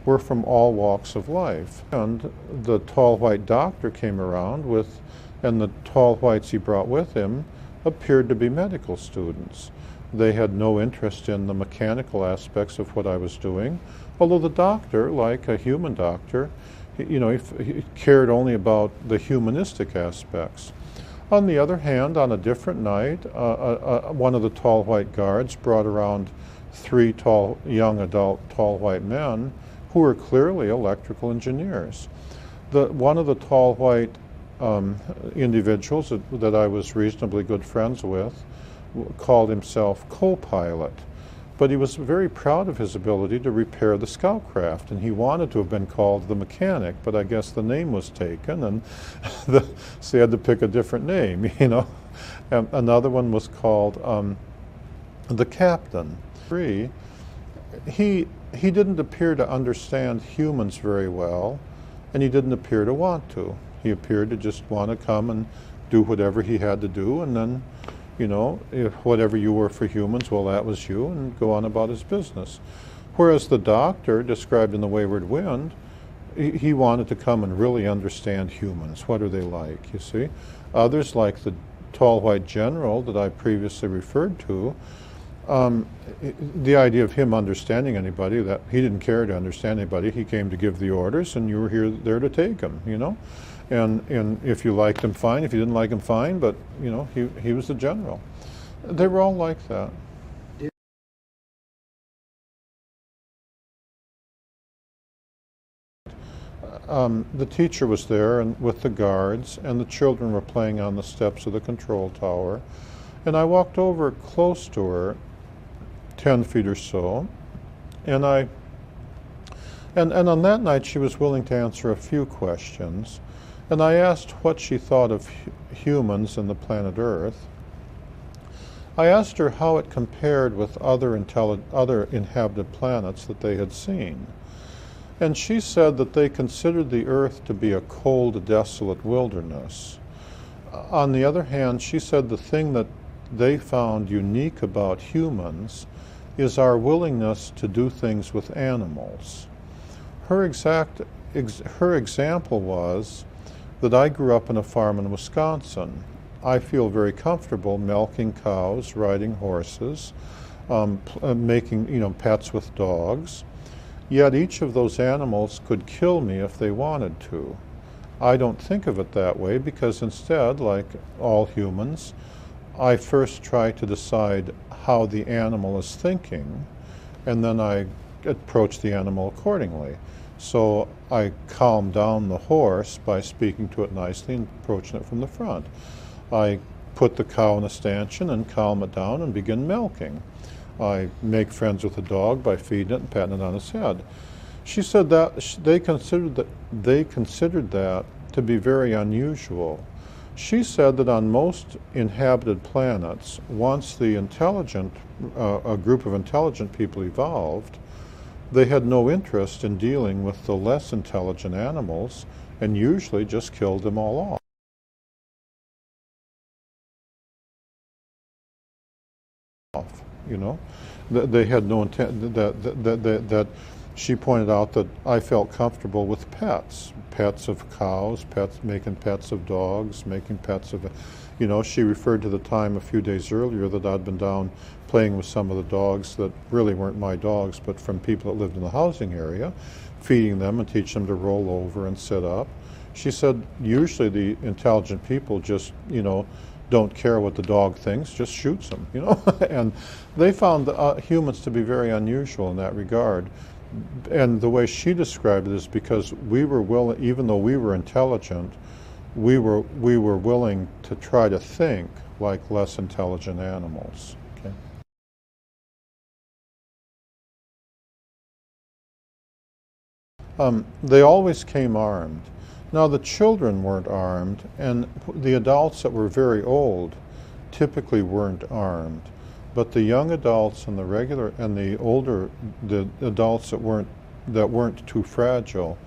were from all walks of life. And the tall white doctor came around and the tall whites he brought with him appeared to be medical students. They had no interest in the mechanical aspects of what I was doing, although the doctor, like a human doctor, he cared only about the humanistic aspects. On the other hand, on a different night, one of the tall white guards brought around 3 young adult tall white men who were clearly electrical engineers. One of the tall white individuals that I was reasonably good friends with called himself co-pilot, but he was very proud of his ability to repair the scout craft, and he wanted to have been called the mechanic, but I guess the name was taken, and so he had to pick a different name, And another one was called the captain. He didn't appear to understand humans very well, and he didn't appear to want to. He appeared to just want to come and do whatever he had to do, and then, if whatever you were for humans, well, that was you, and go on about his business. Whereas the doctor, described in The Wayward Wind, he wanted to come and really understand humans. What are they like, you see? Others, like the tall white general that I previously referred to, the idea of him understanding anybody, that he didn't care to understand anybody. He came to give the orders, and you were there to take them, you know? And if you liked him, fine. If you didn't like him, fine. But, you know, he was the general. They were all like that. The teacher was there and with the guards, and the children were playing on the steps of the control tower. And I walked over close to her, 10 feet or so, and on that night she was willing to answer a few questions. And I asked what she thought of humans and the planet Earth. I asked her how it compared with other inhabited planets that they had seen. And she said that they considered the Earth to be a cold, desolate wilderness. On the other hand, she said the thing that they found unique about humans is our willingness to do things with animals. Her example was that I grew up on a farm in Wisconsin. I feel very comfortable milking cows, riding horses, making pets with dogs. Yet each of those animals could kill me if they wanted to. I don't think of it that way because instead, like all humans, I first try to decide how the animal is thinking, and then I approach the animal accordingly. So I calm down the horse by speaking to it nicely and approaching it from the front. I put the cow in a stanchion and calm it down and begin milking. I make friends with the dog by feeding it and patting it on its head. She said that they considered that to be very unusual. She said that on most inhabited planets, once a group of intelligent people evolved, they had no interest in dealing with the less intelligent animals and usually just killed them all off. You know, they had no intent. That she pointed out that I felt comfortable with pets of cows, making pets of dogs, making pets of, she referred to the time a few days earlier that I'd been down playing with some of the dogs that really weren't my dogs, but from people that lived in the housing area, feeding them and teaching them to roll over and sit up. She said usually the intelligent people just, don't care what the dog thinks, just shoots them, and they found humans to be very unusual in that regard. And the way she described it is because we were willing, even though we were intelligent, we were willing to try to think like less intelligent animals. Okay. They always came armed. Now the children weren't armed, and the adults that were very old typically weren't armed. But the young adults and the adults that weren't too fragile,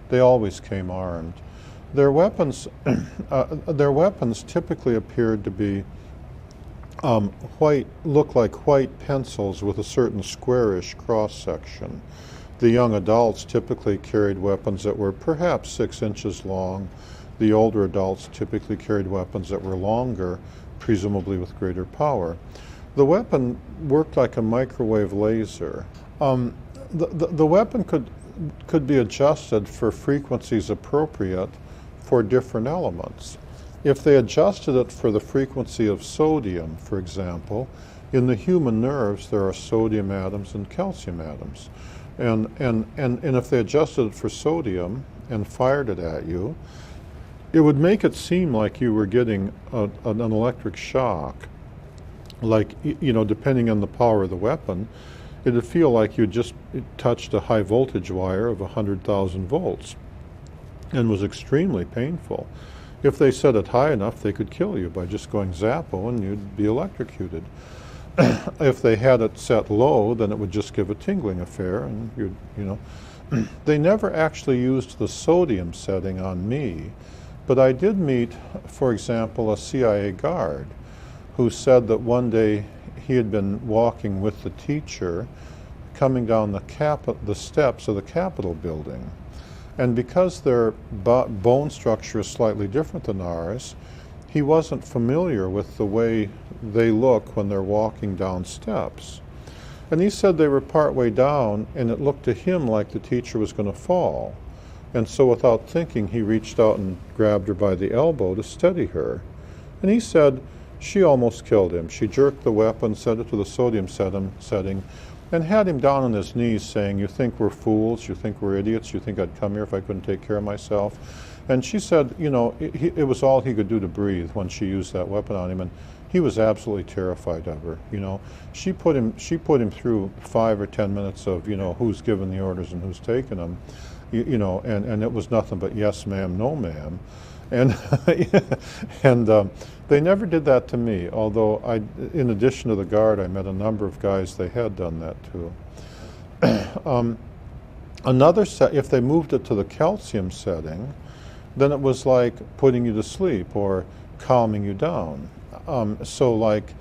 they always came armed. Their weapons typically appeared to be look like white pencils with a certain squarish cross section. The young adults typically carried weapons that were perhaps 6 inches long. The older adults typically carried weapons that were longer, presumably with greater power. The weapon worked like a microwave laser. The weapon could be adjusted for frequencies appropriate for different elements. If they adjusted it for the frequency of sodium, for example, in the human nerves there are sodium atoms and calcium atoms. And if they adjusted it for sodium and fired it at you, it would make it seem like you were getting an electric shock. Like, depending on the power of the weapon, it would feel like you just touched a high voltage wire of 100,000 volts and was extremely painful. If they set it high enough, they could kill you by just going zappo and you'd be electrocuted. If they had it set low, then it would just give a tingling affair, and They never actually used the sodium setting on me, but I did meet, for example, a CIA guard who said that one day he had been walking with the teacher coming down the steps of the Capitol building. And because their bone structure is slightly different than ours, he wasn't familiar with the way they look when they're walking down steps. And he said they were partway down, and it looked to him like the teacher was going to fall. And so without thinking, he reached out and grabbed her by the elbow to steady her. And he said she almost killed him. She jerked the weapon, set it to the sodium setting, and had him down on his knees saying, "You think we're fools? You think we're idiots? You think I'd come here if I couldn't take care of myself?" And she said, you know, it was all he could do to breathe when she used that weapon on him, and he was absolutely terrified of her. You know, she put him through 5 or 10 minutes of, you know, who's giving the orders and who's taking them, you know, and it was nothing but yes ma'am, no ma'am, and and they never did that to me. Although in addition to the guard, I met a number of guys they had done that to. Another set, if they moved it to the calcium setting, then it was like putting you to sleep or calming you down. So like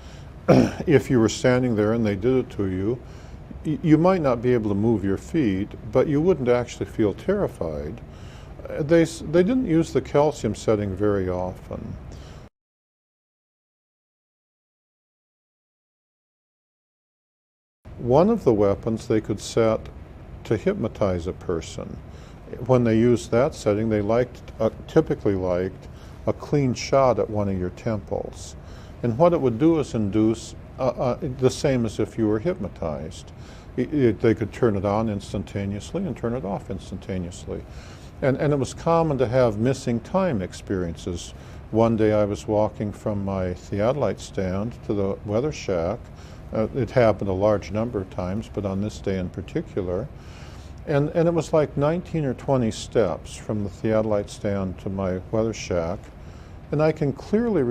if you were standing there and they did it to you, you might not be able to move your feet, but you wouldn't actually feel terrified. They didn't use the calcium setting very often. One of the weapons they could set to hypnotize a person. When they used that setting, they typically liked a clean shot at one of your temples. And what it would do is induce the same as if you were hypnotized. They could turn it on instantaneously and turn it off instantaneously. And it was common to have missing time experiences. One day I was walking from my theodolite stand to the weather shack. It happened a large number of times, but on this day in particular. And it was like 19 or 20 steps from the theodolite stand to my weather shack. And I could clearly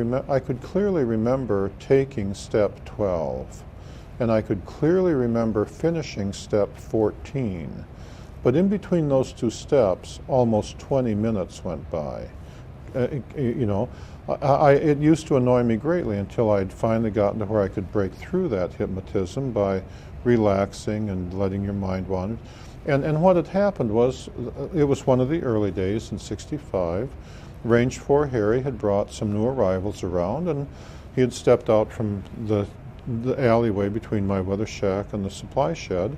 remember taking step 12. And I could clearly remember finishing step 14. But in between those two steps, almost 20 minutes went by. You know, it used to annoy me greatly until I'd finally gotten to where I could break through that hypnotism by relaxing and letting your mind wander. And what had happened was, it was one of the early days in '65. Range 4 Harry had brought some new arrivals around, and he had stepped out from the alleyway between my weather shack and the supply shed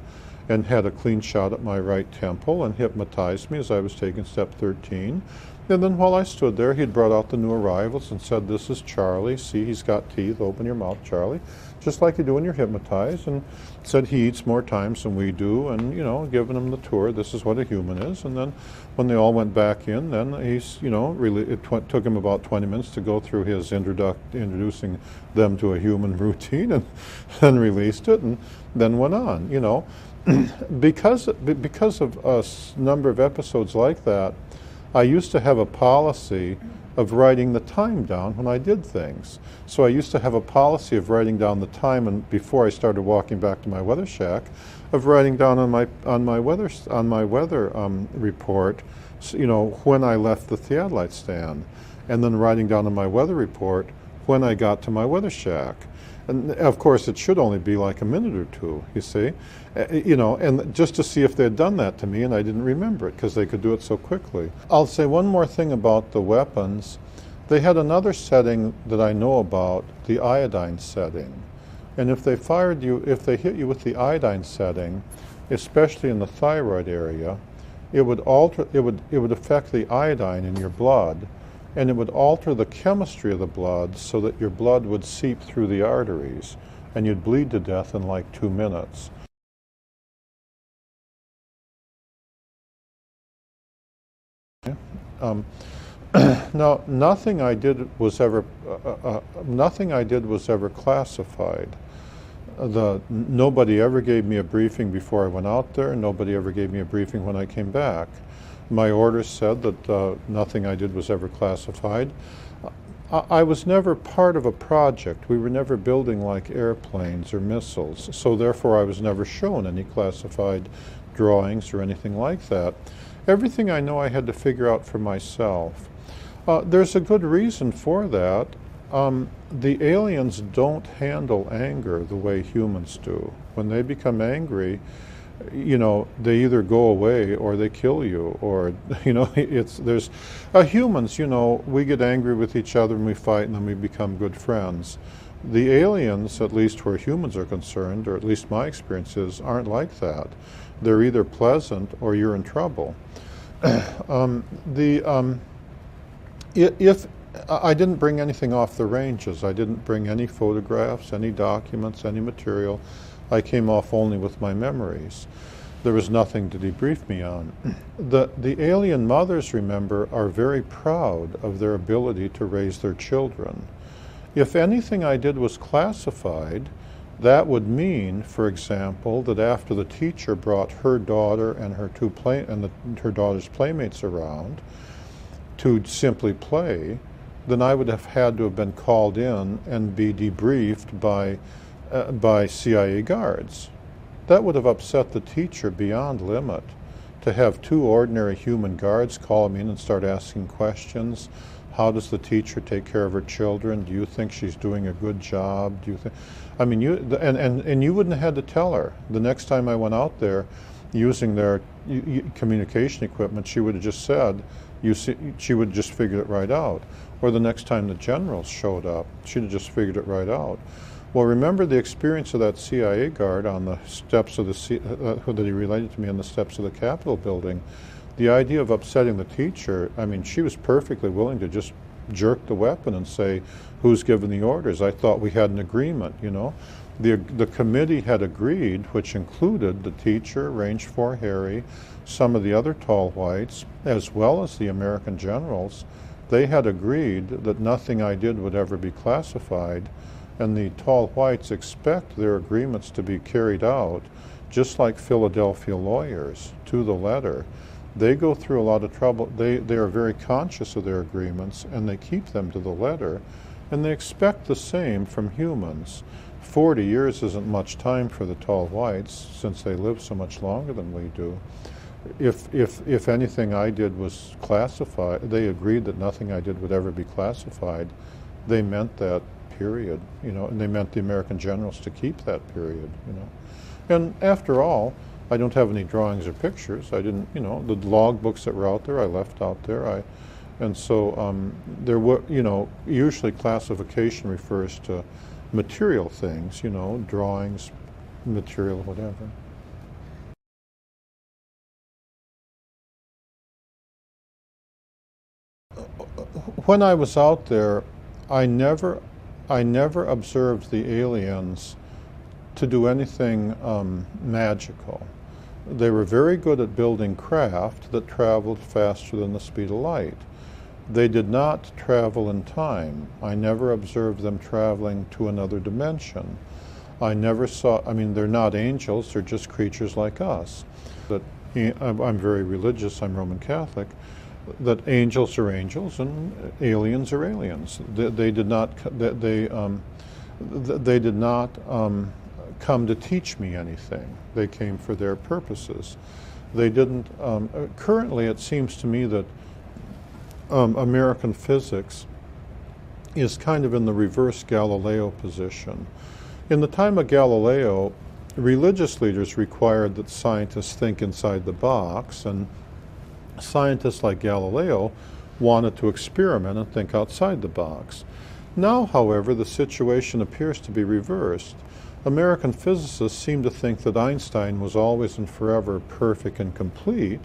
and had a clean shot at my right temple and hypnotized me as I was taking step 13. And then while I stood there, he'd brought out the new arrivals and said, "This is Charlie. See, he's got teeth. Open your mouth, Charlie." Just like you do when you're hypnotized. And said he eats more times than we do. And, you know, giving him the tour, this is what a human is. And then when they all went back in, then he's, you know, really, it took him about 20 minutes to go through his introducing them to a human routine, and then released it and then went on, you know. Because of a number of episodes like that, I used to have a policy of writing the time down when I did things. So I used to have a policy of writing down the time, and before I started walking back to my weather shack, of writing down on my weather report, you know, when I left the theodolite stand, and then writing down on my weather report when I got to my weather shack. And of course, it should only be like a minute or two, you see, you know, and just to see if they'd done that to me, and I didn't remember it because they could do it so quickly. I'll say one more thing about the weapons. They had another setting that I know about, the iodine setting. And if they hit you with the iodine setting, especially in the thyroid area, it would affect the iodine in your blood, and it would alter the chemistry of the blood so that your blood would seep through the arteries, and you'd bleed to death in like 2 minutes. Now, nothing I did was ever classified. Nobody ever gave me a briefing before I went out there, and nobody ever gave me a briefing when I came back. My orders said that nothing I did was ever classified. I was never part of a project. We were never building like airplanes or missiles, so therefore I was never shown any classified drawings or anything like that. Everything I know I had to figure out for myself. There's a good reason for that. The aliens don't handle anger the way humans do. When they become angry, you know, they either go away or they kill you, or, you know, there's, humans, you know, we get angry with each other and we fight and then we become good friends. The aliens, at least where humans are concerned, or at least my experience is, aren't like that. They're either pleasant or you're in trouble. If I didn't bring anything off the ranges, I didn't bring any photographs, any documents, any material. I came off only with my memories. There was nothing to debrief me on. The alien mothers, remember, are very proud of their ability to raise their children. If anything I did was classified, that would mean, for example, that after the teacher brought her daughter and her her daughter's playmates around to simply play, then I would have had to have been called in and be debriefed by CIA guards. That would have upset the teacher beyond limit, to have two ordinary human guards call me in and start asking questions. How does the teacher take care of her children? Do you think she's doing a good job? Do you think? I mean, and you wouldn't have had to tell her. The next time I went out there, using their communication equipment, she would have just said, she would have just figured it right out. Or the next time the generals showed up, she'd have just figured it right out. Well, remember the experience of that CIA guard on the steps of that he related to me on the steps of the Capitol building. The idea of upsetting the teacher, I mean, she was perfectly willing to just jerk the weapon and say, who's given the orders? I thought we had an agreement, you know. The committee had agreed, which included the teacher, Range 4 Harry, some of the other tall whites, as well as the American generals. They had agreed that nothing I did would ever be classified, and the tall whites expect their agreements to be carried out, just like Philadelphia lawyers, to the letter. They go through a lot of trouble. They are very conscious of their agreements, and they keep them to the letter, and they expect the same from humans. 40 years isn't much time for the tall whites, since they live so much longer than we do. If anything I did was classified, they agreed that nothing I did would ever be classified. They meant that, period, you know, and they meant the American generals to keep that period, you know. And after all, I don't have any drawings or pictures. I didn't, you know, the log books that were out there, I left out there. And so there were, you know, usually classification refers to material things, you know, drawings, material, whatever. When I was out there, I never observed the aliens to do anything magical. They were very good at building craft that traveled faster than the speed of light. They did not travel in time. I never observed them traveling to another dimension. I never saw, I mean, they're not angels, they're just creatures like us. I'm very religious, I'm Roman Catholic, that angels are angels and aliens are aliens. They did not come to teach me anything. They came for their purposes. They didn't, currently it seems to me that American physics is kind of in the reverse Galileo position. In the time of Galileo, religious leaders required that scientists think inside the box, and scientists like Galileo wanted to experiment and think outside the box. Now, however, the situation appears to be reversed. American physicists seem to think that Einstein was always and forever perfect and complete,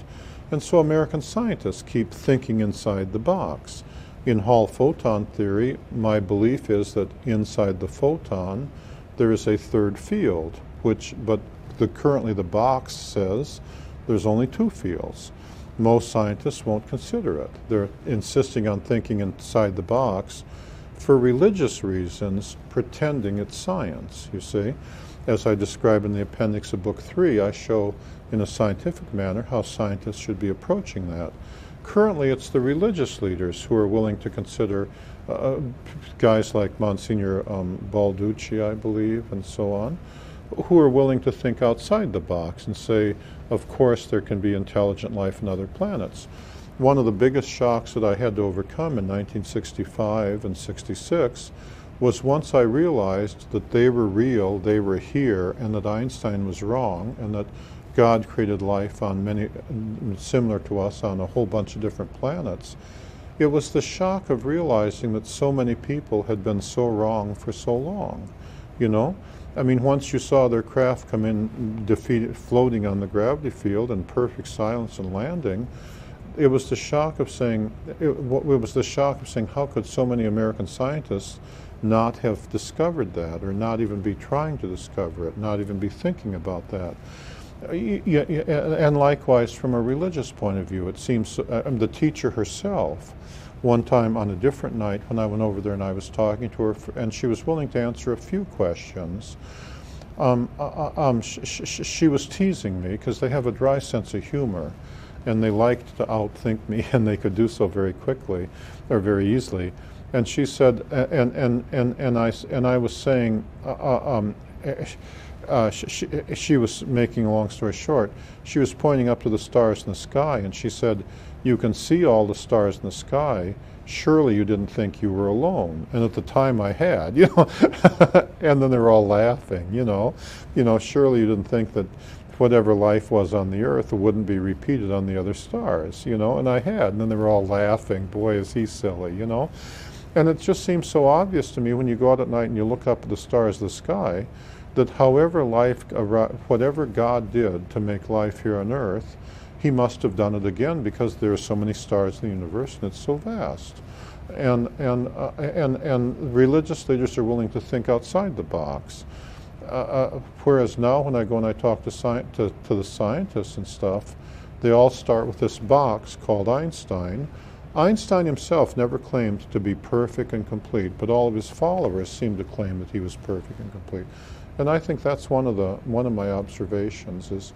and so American scientists keep thinking inside the box. In Hall photon theory, my belief is that inside the photon there is a third field, but currently the box says there's only two fields. Most scientists won't consider it. They're insisting on thinking inside the box for religious reasons, pretending it's science, you see. As I describe in the appendix of Book 3, I show in a scientific manner how scientists should be approaching that. Currently, it's the religious leaders who are willing to consider guys like Monsignor Balducci, I believe, and so on, who are willing to think outside the box and say, of course, there can be intelligent life on other planets. One of the biggest shocks that I had to overcome in 1965 and 66 was once I realized that they were real, they were here, and that Einstein was wrong, and that God created life on many, similar to us, on a whole bunch of different planets. It was the shock of realizing that so many people had been so wrong for so long, you know? I mean, once you saw their craft come in, defeated, floating on the gravity field in perfect silence and landing, it was the shock of saying, how could so many American scientists not have discovered that, or not even be trying to discover it, not even be thinking about that. And likewise, from a religious point of view, it seems the teacher herself, one time on a different night when I went over there and I was talking to her, and she was willing to answer a few questions. She was teasing me because they have a dry sense of humor, and they liked to outthink me, and they could do so very quickly or very easily. And she said, and I was saying, she was making a long story short. She was pointing up to the stars in the sky, and she said, "You can see all the stars in the sky. Surely you didn't think you were alone." And at the time, I had, you know. And then they were all laughing, you know. Surely you didn't think that whatever life was on the Earth wouldn't be repeated on the other stars, you know. And I had, and then they were all laughing. Boy, is he silly, you know. And it just seems so obvious to me when you go out at night and you look up at the stars of the sky, that however whatever God did to make life here on Earth, he must have done it again, because there are so many stars in the universe and it's so vast. And religious leaders are willing to think outside the box. Whereas now when I go and I talk to the scientists and stuff, they all start with this box called Einstein. Einstein himself never claimed to be perfect and complete, but all of his followers seem to claim that he was perfect and complete. And I think that's one of my observations is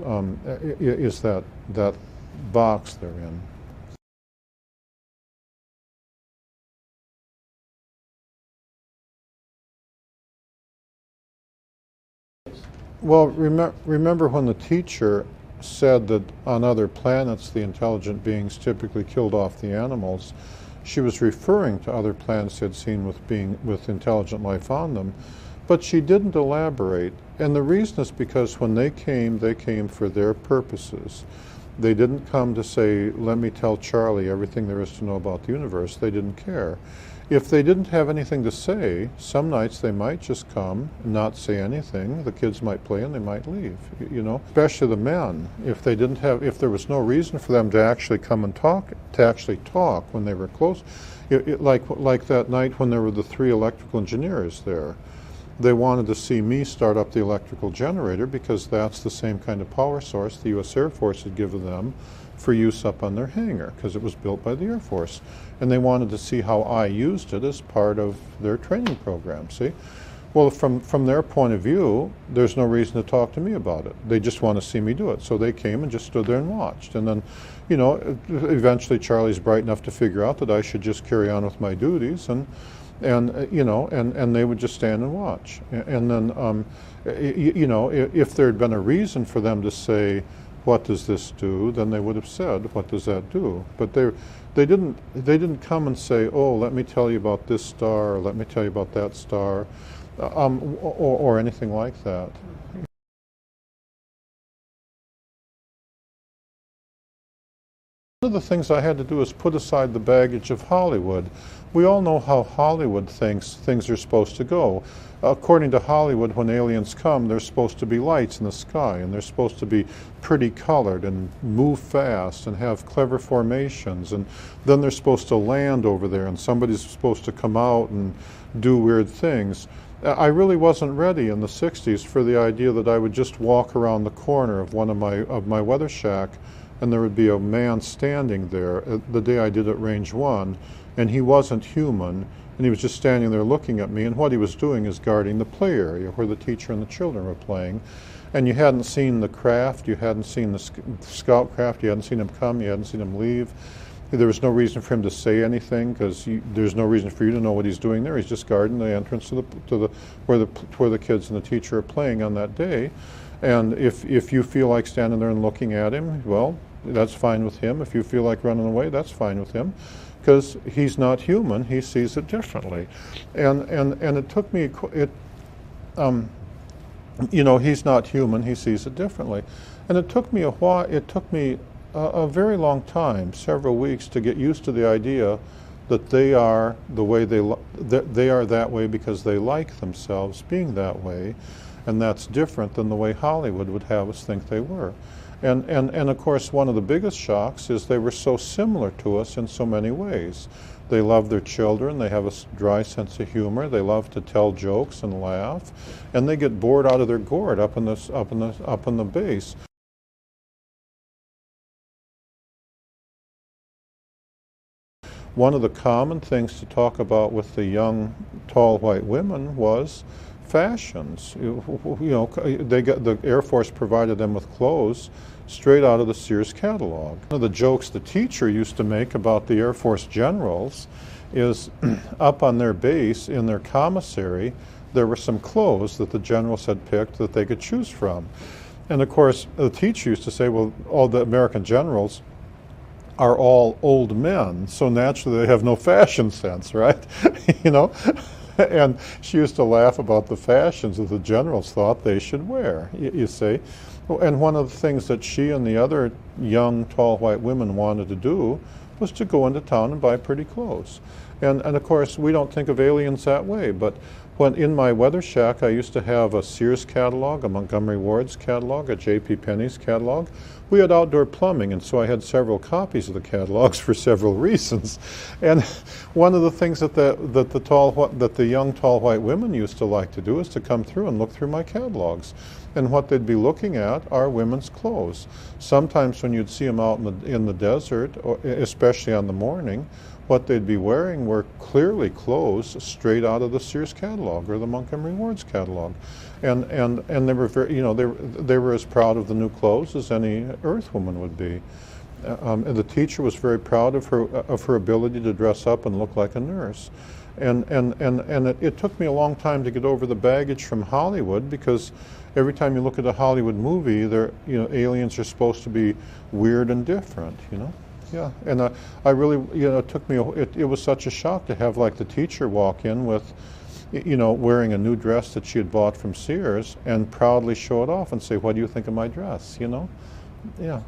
that box they're in. Well, remember when the teacher said that on other planets the intelligent beings typically killed off the animals, she was referring to other planets she had seen with intelligent life on them. But she didn't elaborate, and the reason is because when they came for their purposes. They didn't come to say, "Let me tell Charlie everything there is to know about the universe." They didn't care. If they didn't have anything to say, some nights they might just come and not say anything. The kids might play and they might leave, you know. Especially the men. If there was no reason for them to actually come and talk, when they were close, like that night when there were the 3 electrical engineers there. They wanted to see me start up the electrical generator because that's the same kind of power source the U.S. Air Force had given them for use up on their hangar, because it was built by the Air Force. And they wanted to see how I used it as part of their training program, see? Well, from their point of view, there's no reason to talk to me about it. They just want to see me do it. So they came and just stood there and watched. And then, you know, eventually Charlie's bright enough to figure out that I should just carry on with my duties, and they would just stand and watch. And then, you know, if there had been a reason for them to say, "What does this do?" then they would have said, "What does that do?" But they didn't come and say, "Oh, let me tell you about this star," or "Let me tell you about that star," or anything like that. One of the things I had to do is put aside the baggage of Hollywood. We all know how Hollywood thinks things are supposed to go. According to Hollywood, when aliens come, there's supposed to be lights in the sky, and they're supposed to be pretty colored and move fast and have clever formations, and then they're supposed to land over there, and somebody's supposed to come out and do weird things. I really wasn't ready in the 60s for the idea that I would just walk around the corner of one of my weather shack, and there would be a man standing there the day I did at Range 1, and he wasn't human, and he was just standing there looking at me, and what he was doing is guarding the play area where the teacher and the children were playing. And you hadn't seen the craft, you hadn't seen the scout craft, you hadn't seen him come, you hadn't seen him leave. There was no reason for him to say anything, because there's no reason for you to know what he's doing there. He's just guarding the entrance to where the kids and the teacher are playing on that day. And if you feel like standing there and looking at him, well, that's fine with him. If you feel like running away, that's fine with him, because he's not human. He sees it differently. And it took me you know, he's not human, he sees it differently. And it took me a while, it took me a very long time, several weeks, to get used to the idea that they are the way they are that way because they like themselves being that way, and that's different than the way Hollywood would have us think they were. And of course, one of the biggest shocks is they were so similar to us in so many ways. They love their children, they have a dry sense of humor, they love to tell jokes and laugh, and they get bored out of their gourd up in the base. One of the common things to talk about with the young, tall white women was fashions. You know, the Air Force provided them with clothes straight out of the Sears catalog. One of the jokes the teacher used to make about the Air Force generals is up on their base, in their commissary, there were some clothes that the generals had picked that they could choose from. And of course, the teacher used to say, well, all the American generals are all old men, so naturally they have no fashion sense, right? You know? And she used to laugh about the fashions that the generals thought they should wear, you see. And one of the things that she and the other young, tall white women wanted to do was to go into town and buy pretty clothes. And of course, we don't think of aliens that way, but when in my weather shack, I used to have a Sears catalog, a Montgomery Ward's catalog, a J.P. Penney's catalog. We had outdoor plumbing, and so I had several copies of the catalogs for several reasons. And one of the things that the young, tall white women used to like to do is to come through and look through my catalogs. And what they'd be looking at are women's clothes. Sometimes when you'd see them out in the desert, or especially on the morning, what they'd be wearing were clearly clothes straight out of the Sears catalog or the Montgomery Ward's catalog, and they were very, you know, they were as proud of the new clothes as any Earth woman would be. And the teacher was very proud of her ability to dress up and look like a nurse, and it took me a long time to get over the baggage from Hollywood, because every time you look at a Hollywood movie, you know, aliens are supposed to be weird and different, you know. Yeah, and I really, you know, it took me, it was such a shock to have like the teacher walk in with, you know, wearing a new dress that she had bought from Sears and proudly show it off and say, what do you think of my dress, you know? Yeah.